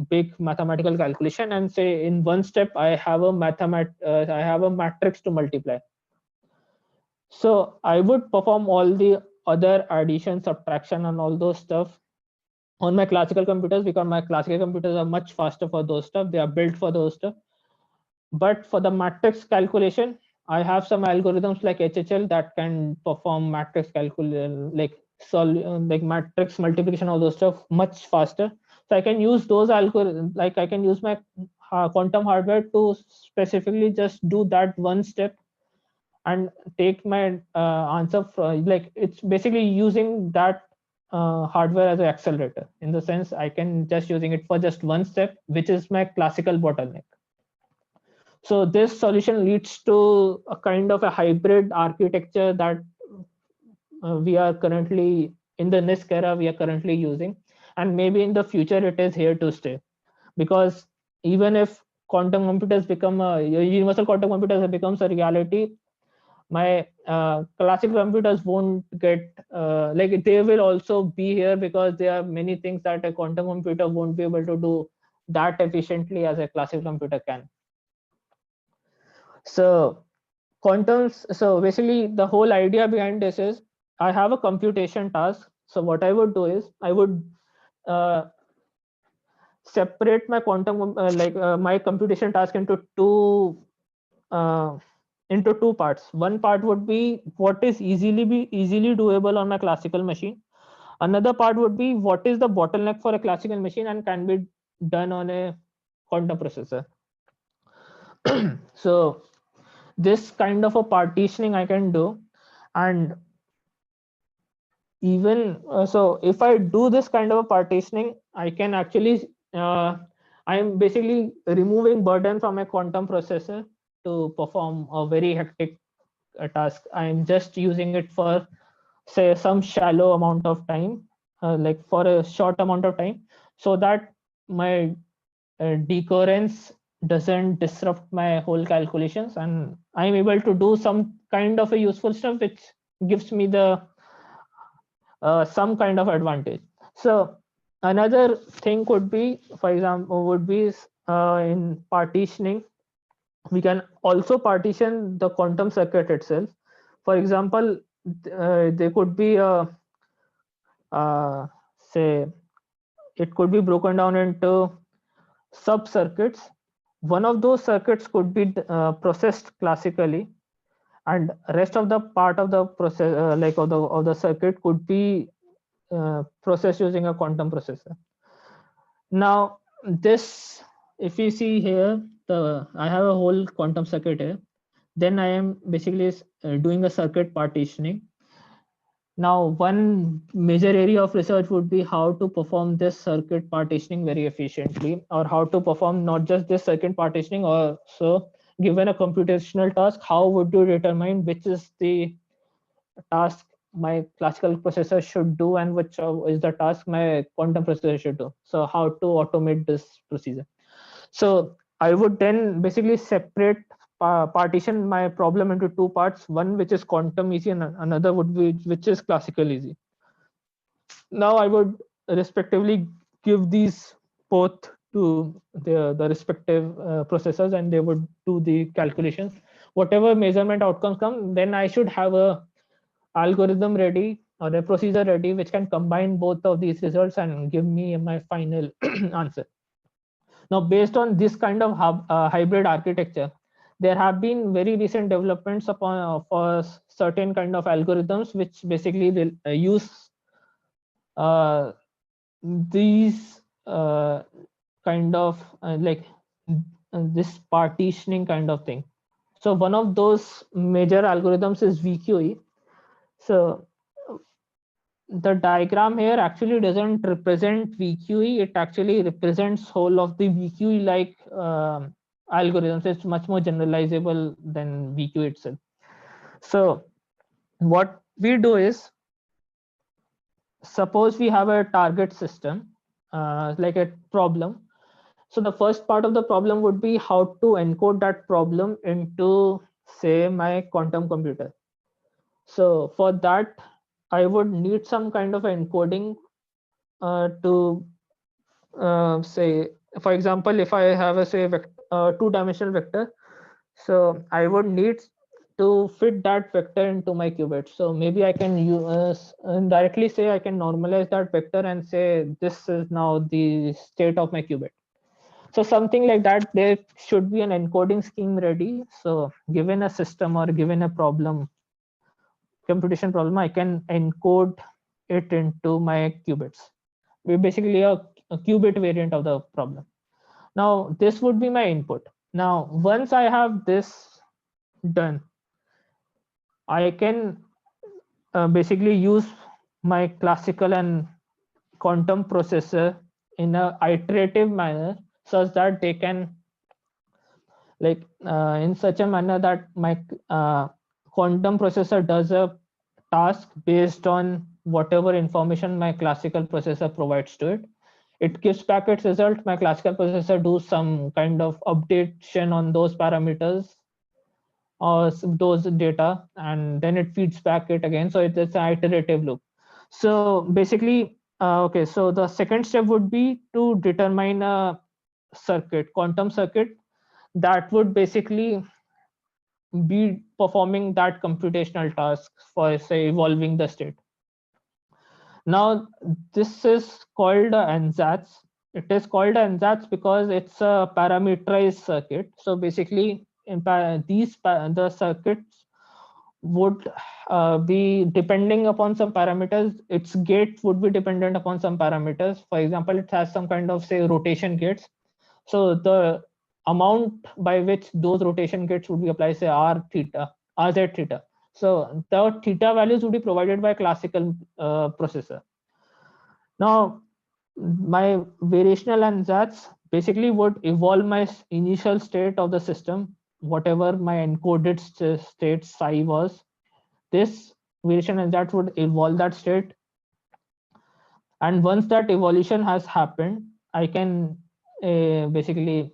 big mathematical calculation, and say in one step I have a matrix to multiply, so I would perform all the other addition, subtraction, and all those stuff on my classical computers, because my classical computers are much faster for those stuff. They are built for those stuff. But for the matrix calculation, I have some algorithms like HHL that can perform matrix calculation, like matrix multiplication, all those stuff much faster. So I can use those algorithms. Like I can use my quantum hardware to specifically just do that one step and take my answer from, like, it's basically using that hardware as an accelerator, in the sense I can just using it for just one step, which is my classical bottleneck. So this solution leads to a kind of a hybrid architecture that we are currently in the NISQ era we are currently using, and maybe in the future it is here to stay. Because even if quantum computers become a universal quantum computers becomes a reality, my classical computers won't get like, they will also be here, because there are many things that a quantum computer won't be able to do that efficiently as a classical computer can. So quantums, so basically the whole idea behind this is, I have a computation task. So what I would do is, I would uh, separate my my computation task uh, into two parts. One part would be what is easily doable on my classical machine. Another part would be what is the bottleneck for a classical machine and can be done on a quantum processor. So this kind of a partitioning I can do. And even so, if I do this kind of a partitioning, I can actually I'm basically removing burden from a quantum processor to perform a very hectic task. I'm just using it for, say, some shallow amount of time, like for a short amount of time, so that my decoherence doesn't disrupt my whole calculations, and I'm able to do some kind of a useful stuff which gives me the some kind of advantage. So another thing could be, for example, would be in partitioning, we can also partition the quantum circuit itself. For example, there could be a say, it could be broken down into sub circuits. One of those circuits could be processed classically, and rest of the part of the process, like of the circuit, could be processed using a quantum processor. Now this, if you see here, the I have a whole quantum circuit here. Then I am basically doing a circuit partitioning. Now, one major area of research would be how to perform this circuit partitioning very efficiently, or how to perform not just this circuit partitioning, or so given a computational task, how would you determine which is the task my classical processor should do and which is the task my quantum processor should do. So how to automate this procedure. So I would then basically separate partition my problem into two parts, one which is quantum easy and another would be which is classical easy. Now I would respectively give these both to the respective processors, and they would do the calculations. Whatever measurement outcomes come, then I should have a algorithm ready or a procedure ready which can combine both of these results and give me my final answer. Now, based on this kind of hybrid architecture, there have been very recent developments upon for certain kind of algorithms which basically will use these kind of this partitioning kind of thing. So one of those major algorithms is VQE. So the diagram here actually doesn't represent VQE. It actually represents whole of the VQE like algorithms. It's much more generalizable than VQE itself. So what we do is, suppose we have a target system, like a problem. So the first part of the problem would be how to encode that problem into, say, my quantum computer. So for that, I would need some kind of encoding to say, for example, if I have a say two-dimensional vector, so I would need to fit that vector into my qubit. So maybe I can use directly say I can normalize that vector and say this is now the state of my qubit. So something like that, there should be an encoding scheme ready. So given a system or given a problem, computation problem, I can encode it into my qubits. We're basically a qubit variant of the problem. Now this would be my input. Now once I have this done, I can basically use my classical and quantum processor in a iterative manner, such that they can, like, in such a manner that my quantum processor does a task based on whatever information my classical processor provides to it. It gives back its result. My classical processor do some kind of updation on those parameters or those data, and then it feeds back it again. So it's an iterative loop. So basically, okay, so the second step would be to determine a circuit, quantum circuit, that would basically be performing that computational task for, say, evolving the state. Now this is called ansatz. It is called ansatz because it's a parameterized circuit. So basically the circuits would be depending upon some parameters. Its gate would be dependent upon some parameters. For example, it has some kind of, say, rotation gates. So the amount by which those rotation gates would be applied, say r theta, rz theta. So the theta values would be provided by classical processor. Now my variational ansatz basically would evolve my initial state of the system, whatever my encoded state psi was. This variation ansatz would evolve that state, and once that evolution has happened, I can basically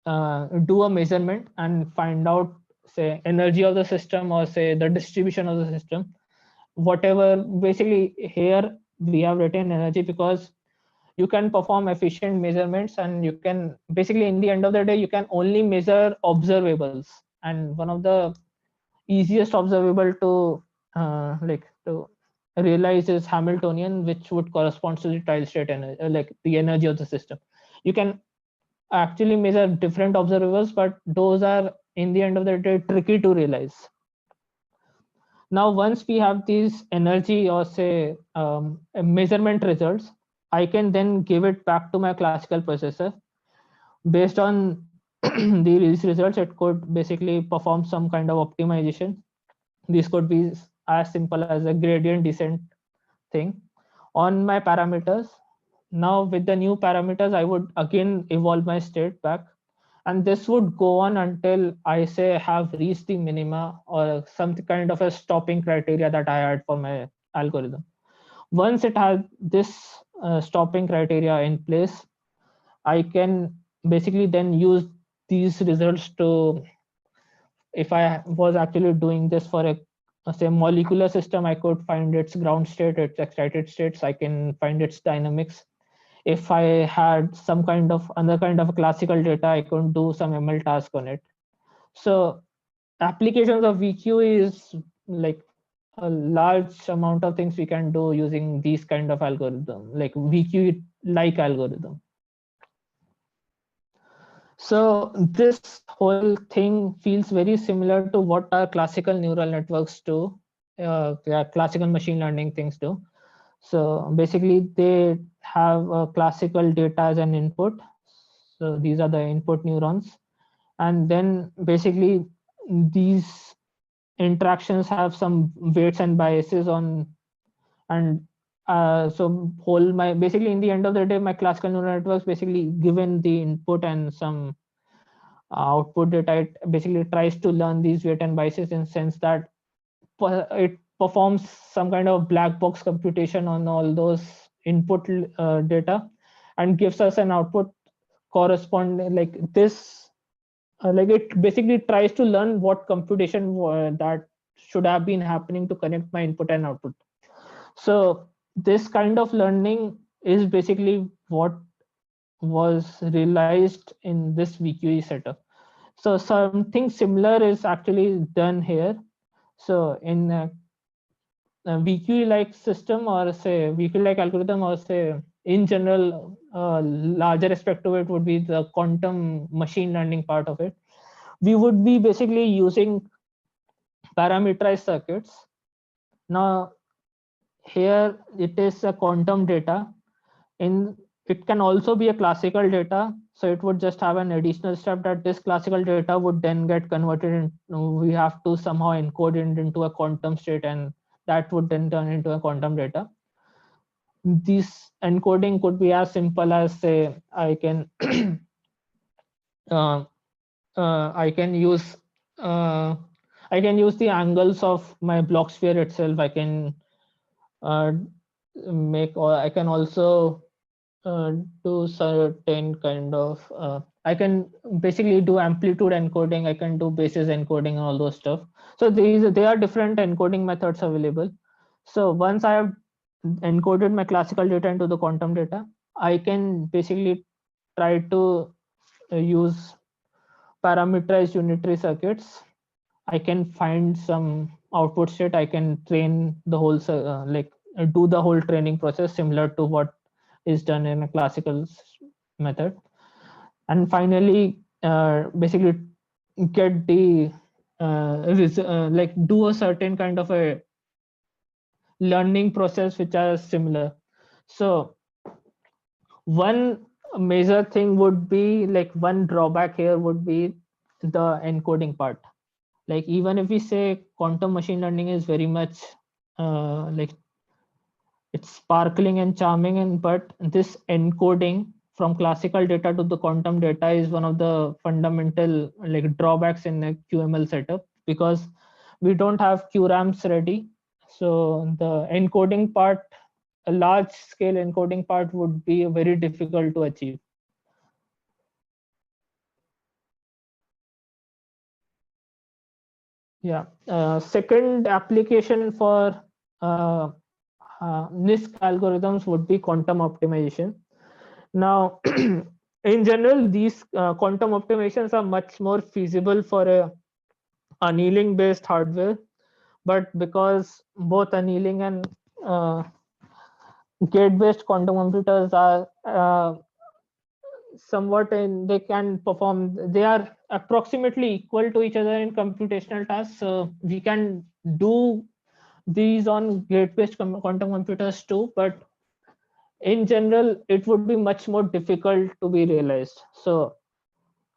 do a measurement and find out, say, energy of the system, or say the distribution of the system, whatever. Basically here we have written energy because you can perform efficient measurements, and you can basically, in the end of the day, you can only measure observables, and one of the easiest observable to to realize is Hamiltonian, which would correspond to the trial state energy, like the energy of the system. You can actually measure different observables, but those are, in the end of the day, tricky to realize. Now once we have these energy, or say measurement results, I can then give it back to my classical processor. Based on these results, it could basically perform some kind of optimization. This could be as simple as a gradient descent thing on my parameters. Now with the new parameters, I would again evolve my state back, and this would go on until I, say, have reached the minima or some kind of a stopping criteria that I had for my algorithm. Once it has this stopping criteria in place, I can basically then use these results to, if I was actually doing this for a say molecular system, I could find its ground state, its excited states, I can find its dynamics. If I had some kind of other kind of classical data, I could do some ML task on it. So applications of VQ is like a large amount of things we can do using these kind of algorithm, like VQ like algorithm. So this whole thing feels very similar to what our classical neural networks do, classical machine learning things do. So basically they have classical data as an input. So these are the input neurons. And then basically these interactions have some weights and biases on, and so whole my, basically in the end of the day, my classical neural networks, basically given the input and some output data, it basically tries to learn these weight and biases, in sense that it performs some kind of black box computation on all those input data, and gives us an output corresponding like this. Like it basically tries to learn what computation that should have been happening to connect my input and output. So this kind of learning is basically what was realized in this VQE setup. So something similar is actually done here. So in a VQE like system, or say VQE like algorithm, or say in general, larger aspect of it would be the quantum machine learning part of it. We would be basically using parameterized circuits. Now here it is a quantum data. In it can also be a classical data, So it would just have an additional step that this classical data would then get converted into, we have to somehow encode it into a quantum state, and that would then turn into a quantum data. This encoding could be as simple as, say, uh, I can use uh, I can use the angles of my block sphere itself. I can uh, make, or I can also do certain kind of I can basically do amplitude encoding, I can do basis encoding and all those stuff. So there are different encoding methods available. So once I have encoded my classical data into the quantum data, I can basically try to use parameterized unitary circuits. I can find some output state. I can train the whole do the whole training process similar to what is done in a classical method, and finally basically get the like do a certain kind of a learning process which are similar. So one major thing would be, like, one drawback here would be the encoding part. Like, even if we say quantum machine learning is very much like, it's sparkling and charming, and but this encoding from classical data to the quantum data is one of the fundamental, like, drawbacks in a QML setup, because we don't have QRAMs ready. So the encoding part, a large scale encoding part, would be very difficult to achieve. Yeah. Second application for uh, NISQ algorithms would be quantum optimization. Now, in general, these quantum optimizations are much more feasible for a annealing based hardware, but because both annealing and gate based quantum computers are somewhat in, they can perform, they are approximately equal to each other in computational tasks, so we can do these on gate based quantum computers too, but in general it would be much more difficult to be realized. So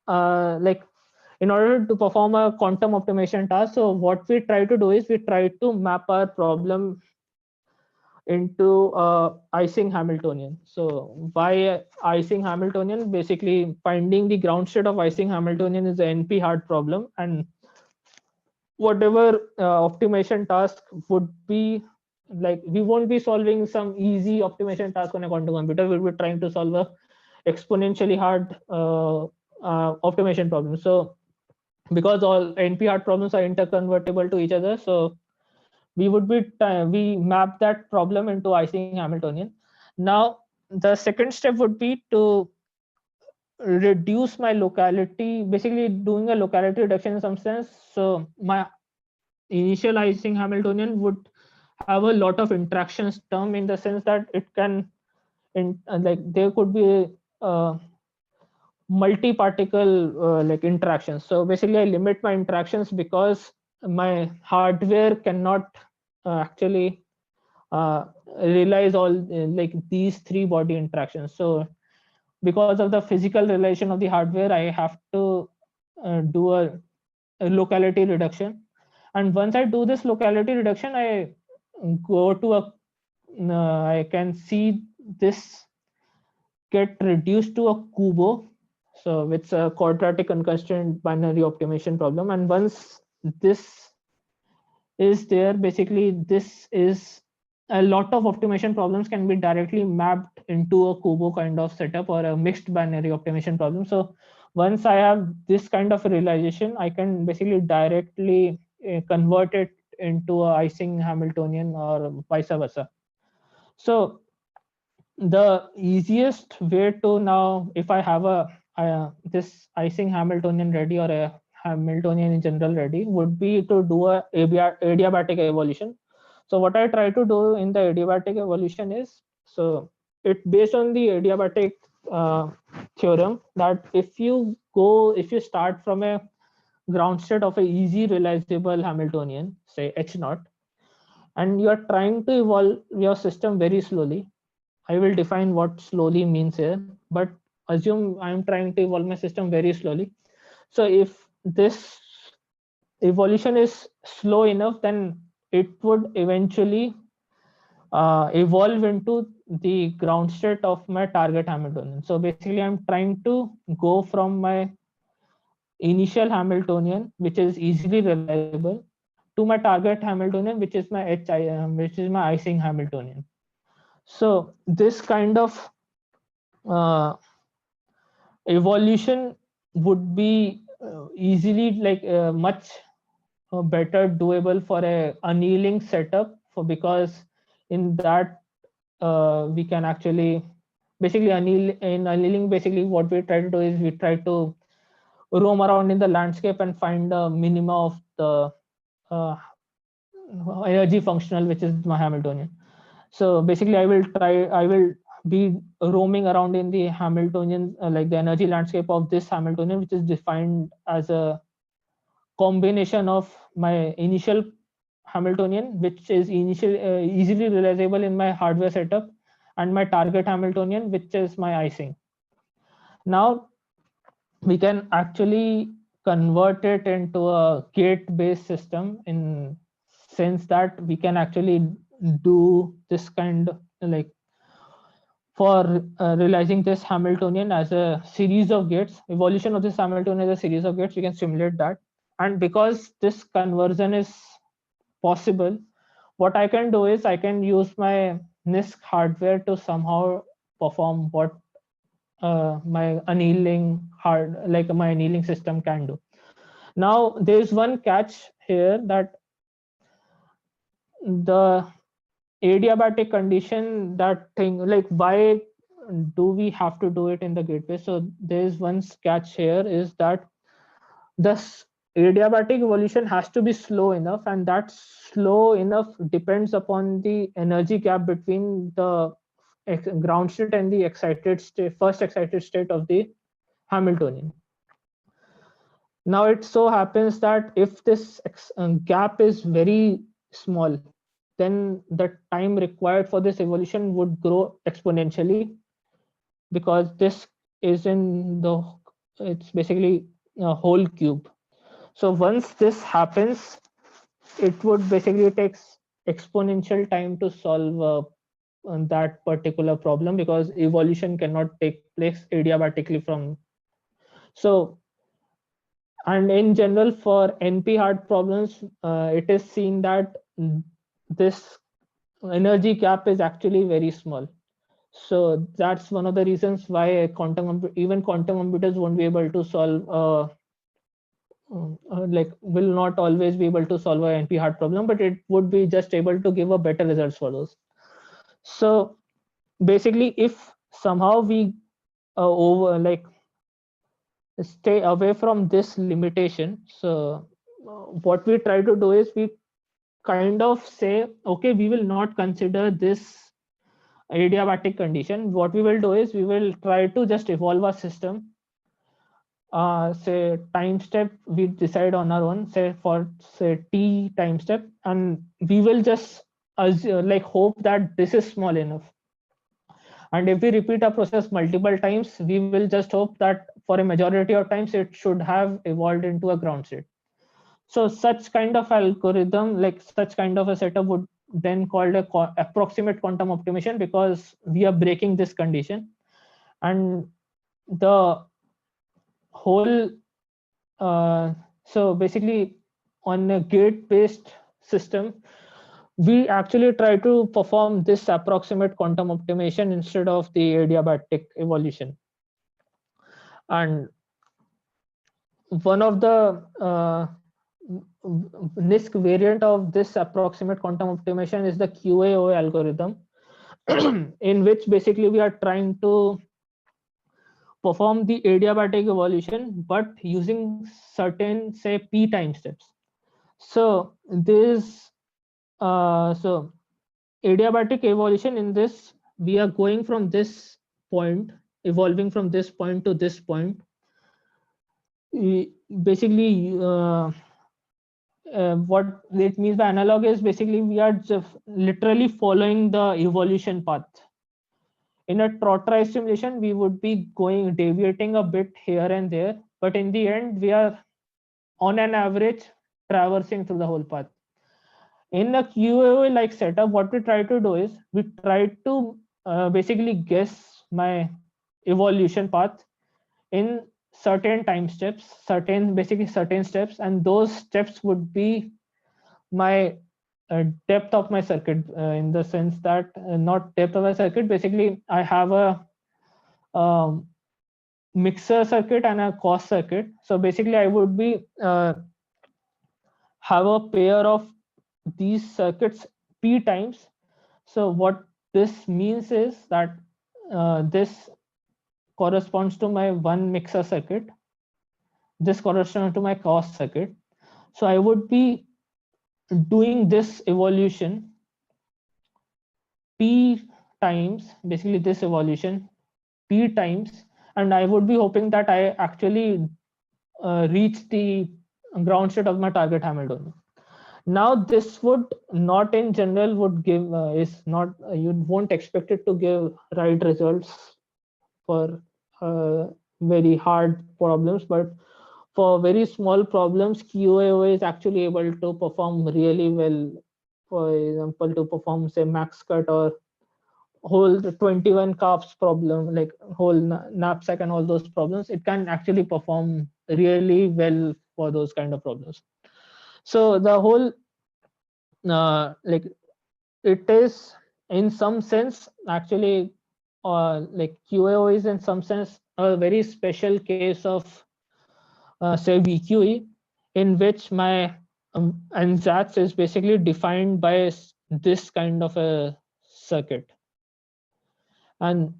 like, in order to perform a quantum optimization task, so what we try to do is we try to map our problem into Ising Hamiltonian. So by Ising Hamiltonian, basically finding the ground state of Ising Hamiltonian is an NP hard problem, and whatever optimization task would be, like, we won't be solving some easy optimization task on a quantum computer, we'll be trying to solve a exponentially hard optimization problem. So because all NP hard problems are interconvertible to each other, so we would be we map that problem into Ising Hamiltonian. Now the second step would be to reduce my locality, basically doing a locality reduction in some sense. So my initial Ising Hamiltonian would have a lot of interactions term, in the sense that it can like, there could be multi-particle like interactions. So basically I limit my interactions because my hardware cannot actually realize all like these three body interactions. So because of the physical relation of the hardware, I have to do a locality reduction, and once I do this locality reduction, I go to a I can see this get reduced to a kubo. So it's a quadratic unconstrained binary optimization problem, and once this is there, basically this is, a lot of optimization problems can be directly mapped into a kubo kind of setup, or a mixed binary optimization problem. So once I have this kind of realization, I can basically directly convert it into a Ising Hamiltonian, or vice versa. So the easiest way to, now if I have a this Ising Hamiltonian ready, or a Hamiltonian in general ready, would be to do a adiabatic evolution. So what I try to do in the adiabatic evolution is, so it based on the adiabatic uh, theorem, that if you start from a ground state of a easy realizable Hamiltonian, say H naught, and you are trying to evolve your system very slowly. I will define what slowly means here, but assume I'm trying to evolve my system very slowly. So if this evolution is slow enough, then it would eventually evolve into the ground state of my target Hamiltonian. So basically, I'm trying to go from my initial Hamiltonian, which is easily reliable, to my target Hamiltonian, which is my which is my Ising Hamiltonian. So this kind of uh, evolution would be easily like much better doable for a annealing setup, for because in that we can actually basically annealing. Basically what we try to do is we try to roam around in the landscape and find a minima of the uh, energy functional, which is my Hamiltonian. So basically I will be roaming around in the Hamiltonian, like the energy landscape of this Hamiltonian, which is defined as a combination of my initial Hamiltonian, which is easily realizable in my hardware setup, and my target Hamiltonian, which is my Ising. Now we can actually convert it into a gate-based system, in sense that we can actually do this kind of like for realizing this Hamiltonian as a series of gates, evolution of this Hamiltonian as a series of gates, we can simulate that. And because this conversion is possible, what I can do is I can use my NISQ hardware to somehow perform what my annealing like my annealing system can do. Now there is one catch here, that the adiabatic condition, that thing, like why do we have to do it in the gateway? So there is one catch here, is that this adiabatic evolution has to be slow enough, and that slow enough depends upon the energy gap between the ground state and the first excited state of the Hamiltonian. Now it so happens that if this gap is very small, then the time required for this evolution would grow exponentially, because this is in the it's basically a whole cube. So once this happens, it would basically takes exponential time to solve that particular problem, because evolution cannot take place adiabatically from. So, and in general for NP hard problems, it is seen that this energy gap is actually very small. So that's one of the reasons why even quantum computers won't be able to solve like will not always be able to solve a NP hard problem, but it would be just able to give a better results for those. So basically, if somehow we over like stay away from this limitation, so what we try to do is we kind of say, okay, we will not consider this adiabatic condition. What we will do is we will try to just evolve our system, say time step we decide on our own, say for say t time step, and we will just like hope that this is small enough. And if we repeat our process multiple times, we will just hope that for a majority of times it should have evolved into a ground state. So such kind of algorithm, like such kind of a setup, would then called a approximate quantum optimization, because we are breaking this condition. And the whole so basically on a gate based system, we actually try to perform this approximate quantum optimization instead of the adiabatic evolution. And one of the NISQ variant of this approximate quantum optimization is the QAO algorithm, in which basically we are trying to perform the adiabatic evolution, but using certain, say, p time steps. So this so adiabatic evolution, in this we are going from this point, evolving from this point to this point. Basically what it means by analog is basically we are just literally following the evolution path. in a trotterized simulation, we would be deviating a bit here and there, but in the end, we are on an average traversing through the whole path. In a QoE like setup, what we try to do is we try to basically guess my evolution path in certain time steps, certain steps, and those steps would be my depth of my circuit, in the sense that not depth of a circuit. Basically, I have a um, mixer circuit and a cost circuit. So basically, I would be have a pair of these circuits p times. So what this means is that this corresponds to my one mixer circuit. This corresponds to my cost circuit. So I would be doing this evolution p times, basically this evolution p times, and I would be hoping that I actually reach the ground state of my target Hamiltonian. Now this would not in general would give is not you won't expect it to give right results for very hard problems, but for very small problems, QoE is actually able to perform really well. For example, to perform say max cut or whole 21 cups problem, like whole knapsack and all those problems, it can actually perform really well for those kind of problems. So the whole like it is in some sense actually like QoE is in some sense a very special case of say VQE, in which my ansatz is basically defined by this kind of a circuit. And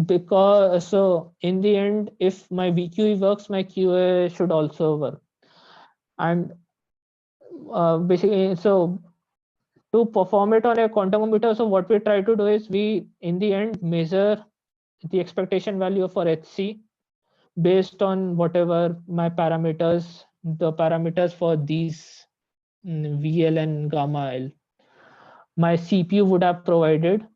because so in the end, if my VQE works, my QA should also work. And basically, so to perform it on a quantum computer, so what we try to do is we in the end measure the expectation value for HC based on whatever my parameters, the parameters for these VL and gamma L my CPU would have provided.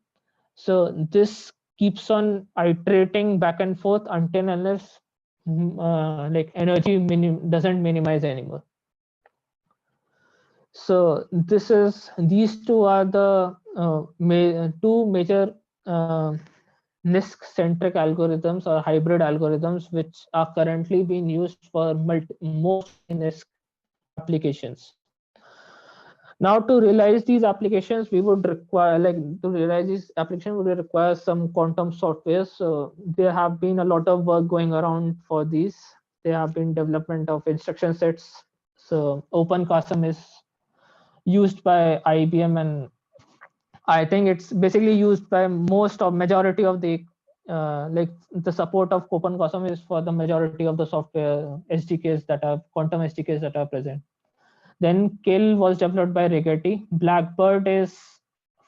So this keeps on iterating back and forth until unless like energy doesn't minimize anymore. So this is these two are the two major NISQ centric algorithms or hybrid algorithms which are currently being used for most of the NISQ applications. Now to realize these applications, we would require to realize these applications would require some quantum software. So there have been a lot of work going around for these. There have been development of instruction sets. So OpenQASM is used by IBM, and I think it's basically used by most of majority of the the support of OpenQASM is for the majority of the software SDKs that are quantum SDKs that are present. Then Kill was developed by Rigetti. Blackbird is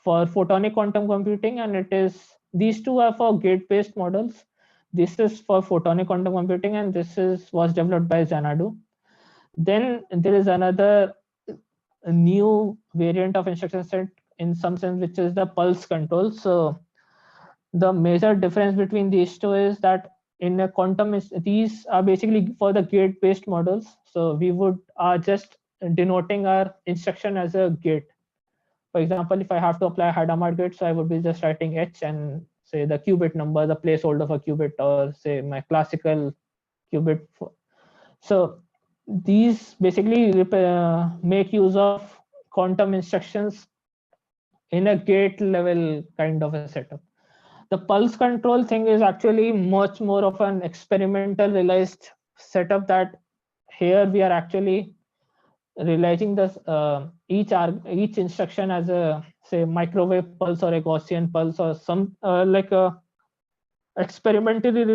for photonic quantum computing, and it is these two are for gate-based models. This is for photonic quantum computing, and this is was developed by Xanadu. Then there is another new variant of instruction set in some sense, which is the pulse control. So the major difference between these two is that in a quantum these are basically for the gate-based models. So we would are just denoting our instruction as a gate. For example, if I have to apply a Hadamard gate, so I would be just writing H and say the qubit number, the placeholder for qubit, or say my classical qubit. So these basically make use of quantum instructions in a gate level kind of a setup. The pulse control thing is actually much more of an experimental realized setup, that here we are actually realizing this each instruction as a say microwave pulse or a Gaussian pulse or some like a experimentally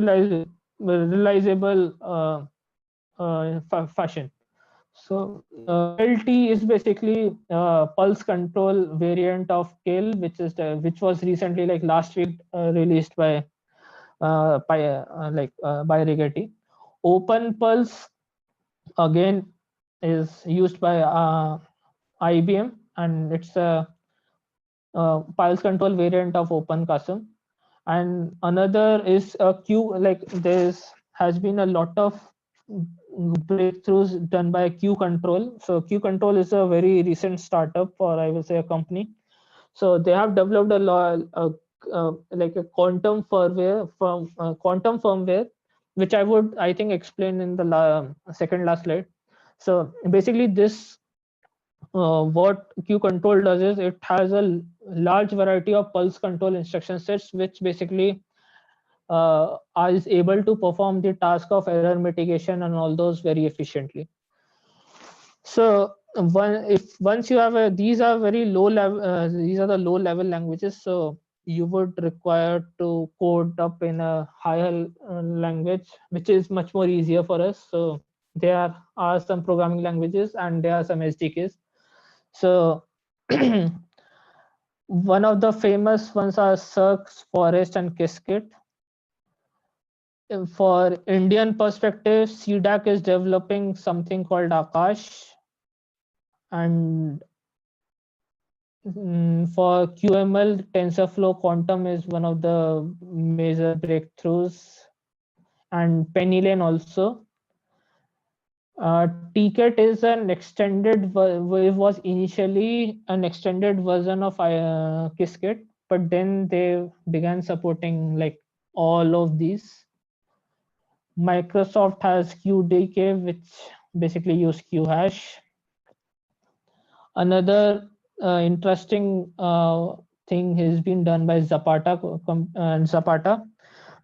realizable fashion. So PLT is basically pulse control variant of KIL, which was recently like last week released by by Rigetti. Open Pulse again is used by IBM, and it's a pulse control variant of OpenQASM. And another is a Q, like there's has been a lot of breakthroughs done by Q Control. So Q Control is a very recent startup, or I will say a company. So they have developed a law, like a quantum firmware, which I think explain in the second last slide. So basically, this what Q control does is it has a large variety of pulse control instruction sets, which basically is able to perform the task of error mitigation and all those very efficiently. So once you have these are very low level, these are the low level languages. So you would require to code up in a higher language, which is much more easier for us. So there are some programming languages and there are some SDKs. So one of the famous ones are Cirx, Forest, and Qiskit. For Indian perspective, CDAC is developing something called Akash, and for QML, TensorFlow Quantum is one of the major breakthroughs, and Penny also. TCAT is an extended, was initially an extended version of Qiskit, but then they began supporting like all of these. Microsoft has QDK, which basically use QHash. Another interesting thing has been done by Zapata,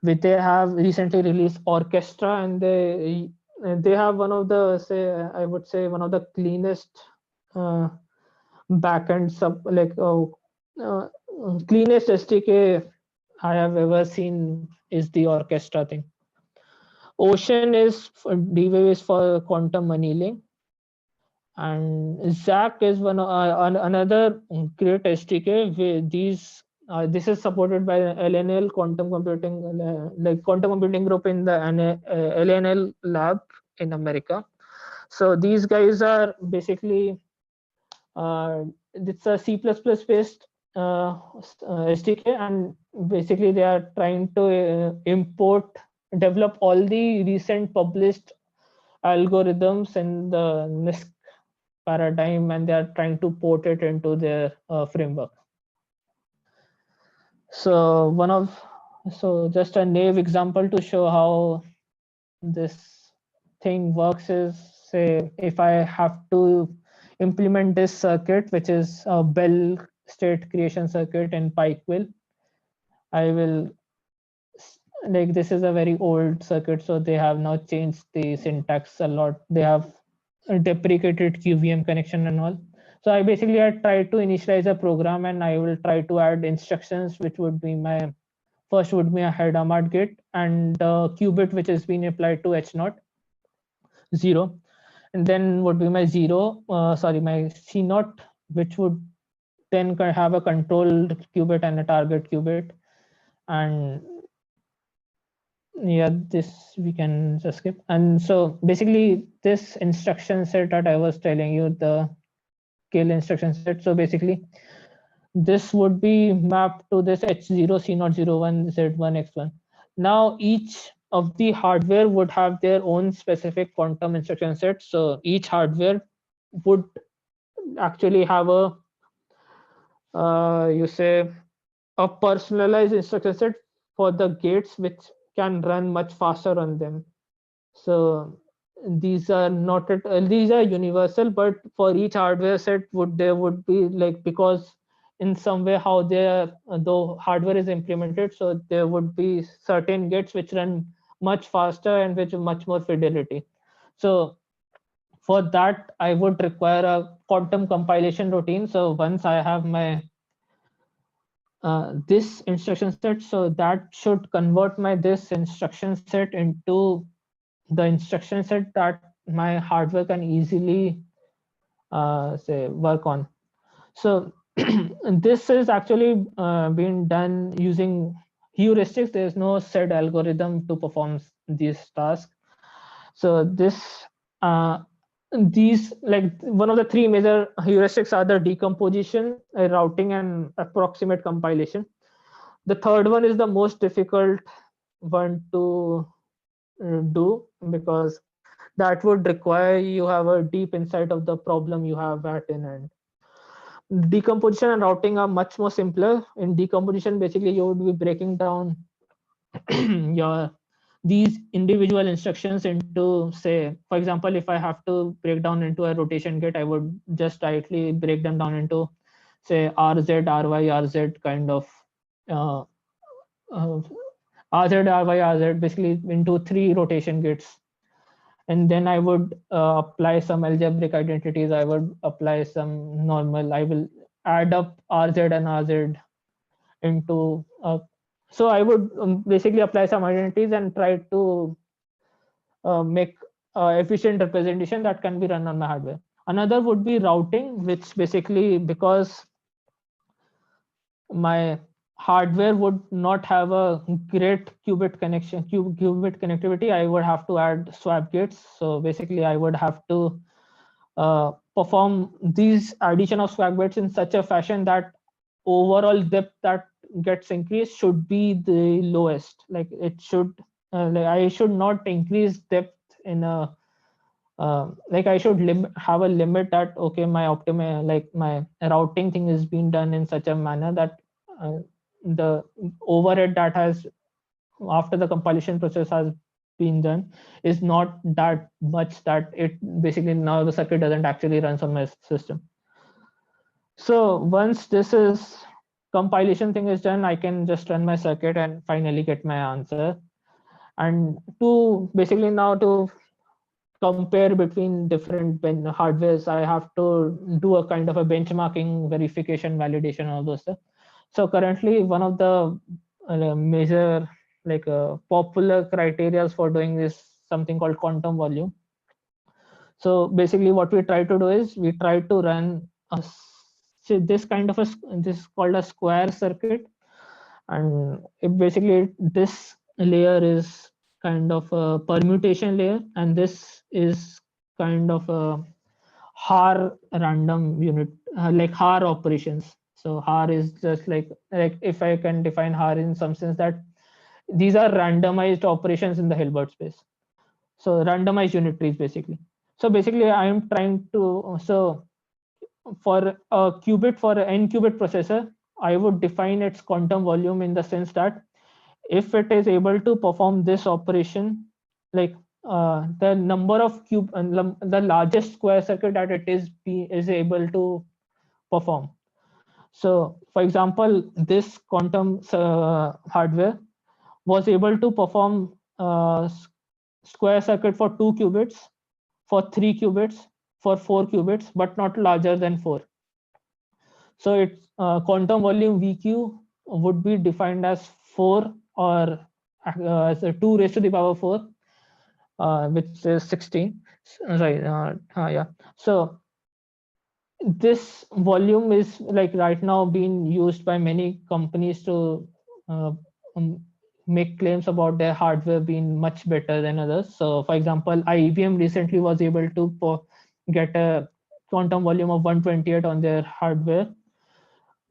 which they have recently released Orchestra, and they have one of the I would say one of the cleanest uh, backend cleanest SDK I have ever seen is the Orchestra thing. Ocean is D-Wave is for quantum annealing, and Zack is another great SDK. This is supported by LNL quantum computing, like quantum computing group in the LNL lab in America. So these guys are basically it's a C++ based SDK, and basically they are trying to develop all the recent published algorithms in the NISQ paradigm, and they are trying to port it into their framework. So just a naive example to show how this thing works is, say if I have to implement this circuit, which is a Bell state creation circuit in Pikeville, I will, like, this is a very old circuit, so they have now changed the syntax a lot. They have deprecated QVM connection and all. So I try to initialize a program, and I will try to add instructions, which would be my first would be a head amad gate, and the qubit which is being applied to H0 0, and then would be my my C0, which would then have a controlled qubit and a target qubit. And yeah, this we can just skip. And so basically this instruction set that I was telling you, the kill instruction set, so basically this would be mapped to this H0 C0 01 Z1 X1. Now each of the hardware would have their own specific quantum instruction set. So each hardware would actually have a you say a personalized instruction set for the gates, which can run much faster on them. So these are not these are universal, but for each hardware set there would be, like, because in some way how their the hardware is implemented, so there would be certain gates which run much faster and which much more fidelity. So for that I would require a quantum compilation routine. So once I have my this instruction set, so that should convert my this instruction set into the instruction set that my hardware can easily say work on. So this is actually being done using heuristics. There's no set algorithm to perform this task. So these, like, one of the three major heuristics are the decomposition, routing, and approximate compilation. The third one is the most difficult one to do, because that would require you have a deep insight of the problem you have at in hand. Decomposition and routing are much more simpler. In decomposition, basically you would be breaking down your these individual instructions into, say, for example, if I have to break down into a rotation gate, I would just directly break them down into, say, RZ, RY, RZ kind of uh, uh, RZ, RY, RZ, basically into 3 rotation gates. And then I would apply some algebraic identities. I would apply some normal. I will add up RZ and RZ into. So I would basically apply some identities and try to make efficient representation that can be run on my hardware. Another would be routing, which basically, because my hardware would not have a great qubit connectivity, I would have to add swap gates. So basically I would have to perform these addition of swap gates in such a fashion that overall depth that gets increased should be the lowest. Like it should, like I should not increase depth in a like I should have a limit that, okay, my like my routing thing is being done in such a manner that the overhead that has after the compilation process has been done is not that much that it basically now the circuit doesn't actually runs on my system. So once this is compilation thing is done, I can just run my circuit and finally get my answer. And to basically now to compare between different hardwares, I have to do a kind of a benchmarking, verification, validation, all those stuff. So currently one of the major popular criteria for doing this something called quantum volume. So basically what we try to do is we try to run so this kind of this is called a square circuit, and it basically this layer is kind of a permutation layer, and this is kind of a har random unit, like har operations. So har is just like if I can define har in some sense, that these are randomized operations in the Hilbert space. So randomized unit trees basically. So basically I am trying to, so for a qubit, for an n qubit processor, I would define its quantum volume in the sense that if it is able to perform this operation, like the number of the largest square circuit that it is able to perform. So for example, this quantum hardware was able to perform square circuit for 2 qubits, for 3 qubits, for 4 qubits, but not larger than 4. So its quantum volume VQ would be defined as 4, or as a 2 raised to the power 4, which is 16. Right. Yeah. So this volume is like right now being used by many companies to uh, um, make claims about their hardware being much better than others. So for example, IBM recently was able to get a quantum volume of 128 on their hardware.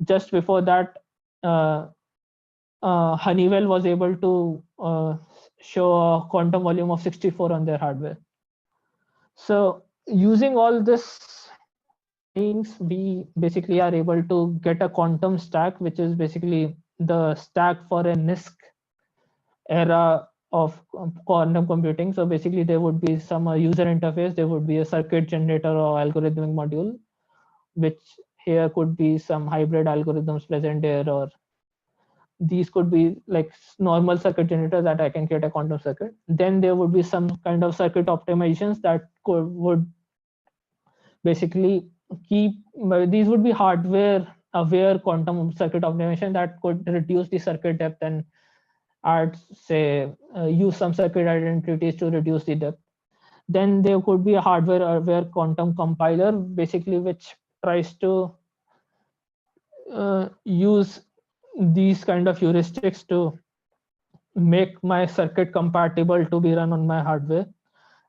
Just before that, uh, Honeywell was able to show a quantum volume of 64 on their hardware. So using all this things, we basically are able to get a quantum stack, which is basically the stack for a NISQ era of quantum computing. So basically there would be some user interface, there would be a circuit generator or algorithmic module, which here could be some hybrid algorithms present here, or these could be like normal circuit generators that I can create a quantum circuit. Then there would be some kind of circuit optimizations that would basically keep, these would be hardware aware quantum circuit optimization that could reduce the circuit depth and add, say, use some circuit identities to reduce the depth. Then there could be a hardware aware quantum compiler, basically, which tries to use these kind of heuristics to make my circuit compatible to be run on my hardware.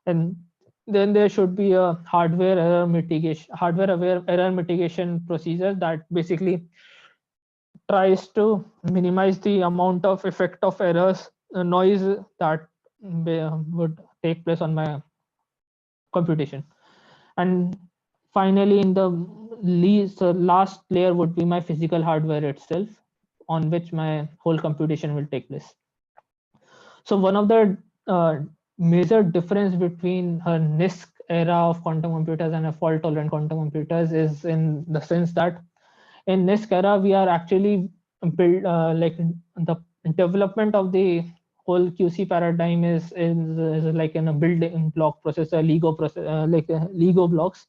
And then there should be a hardware aware error mitigation procedure that basically tries to minimize the amount of effect of errors, noise that would take place on my computation. And finally, in the last layer would be my physical hardware itself, on which my whole computation will take place. So one of the major difference between a NISQ era of quantum computers and a fault tolerant quantum computers is in the sense that in NISQ era we are actually build like the development of the whole QC paradigm is like in a building block process, a Lego process, like Lego blocks.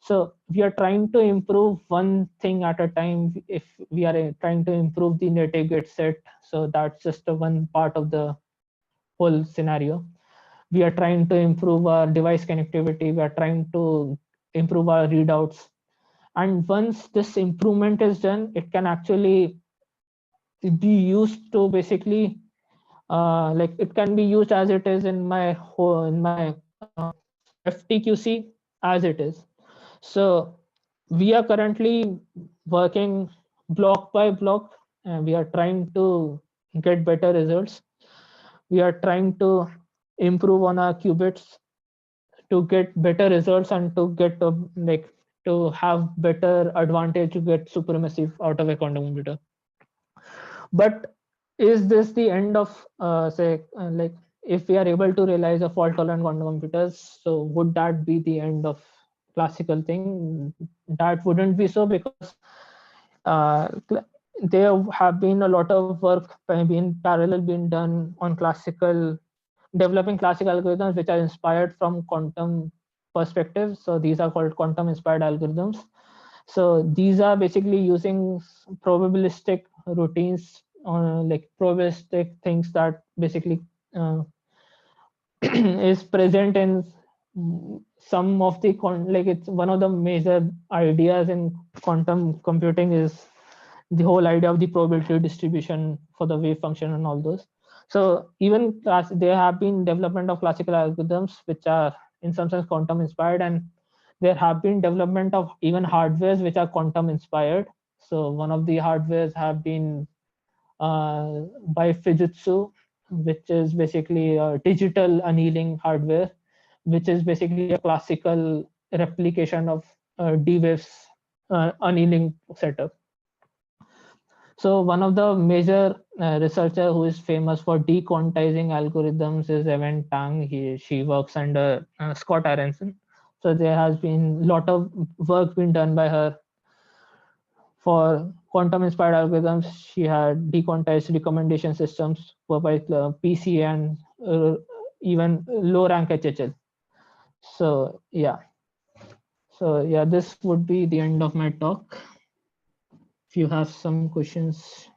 So we are trying to improve one thing at a time. If we are trying to improve the native gate set, so that's just one part of the whole scenario. We are trying to improve our device connectivity. We are trying to improve our readouts. And once this improvement is done, it can actually be used to basically like it can be used as it is in my FTQC as it is. So we are currently working block by block, and we are trying to get better results. We are trying to improve on our qubits to get better results and to get like to have better advantage to get supremacy out of a quantum computer. But is this the end of say like if we are able to realize a fault tolerant quantum computers, so would that be the end of classical thing? That wouldn't be so, because uh, there have been a lot of work being parallel being done on classical developing classical algorithms which are inspired from quantum perspectives. So these are called quantum inspired algorithms. So these are basically using probabilistic routines, like probabilistic things that basically uh, is present in some of the like it's one of the major ideas in quantum computing is the whole idea of the probability distribution for the wave function and all those. So even there have been development of classical algorithms which are in some sense quantum inspired, and there have been development of even hardwares which are quantum inspired. So one of the hardwares have been by Fujitsu, which is basically a digital annealing hardware, which is basically a classical replication of D-Wave's annealing setup. So one of the major researcher who is famous for dequantizing algorithms is Evan Tang. She works under Scott Aronson. So there has been a lot of work been done by her for quantum inspired algorithms. She had dequantized recommendation systems for both PC and even low rank HHL. So yeah, this would be the end of my talk. If you have some questions.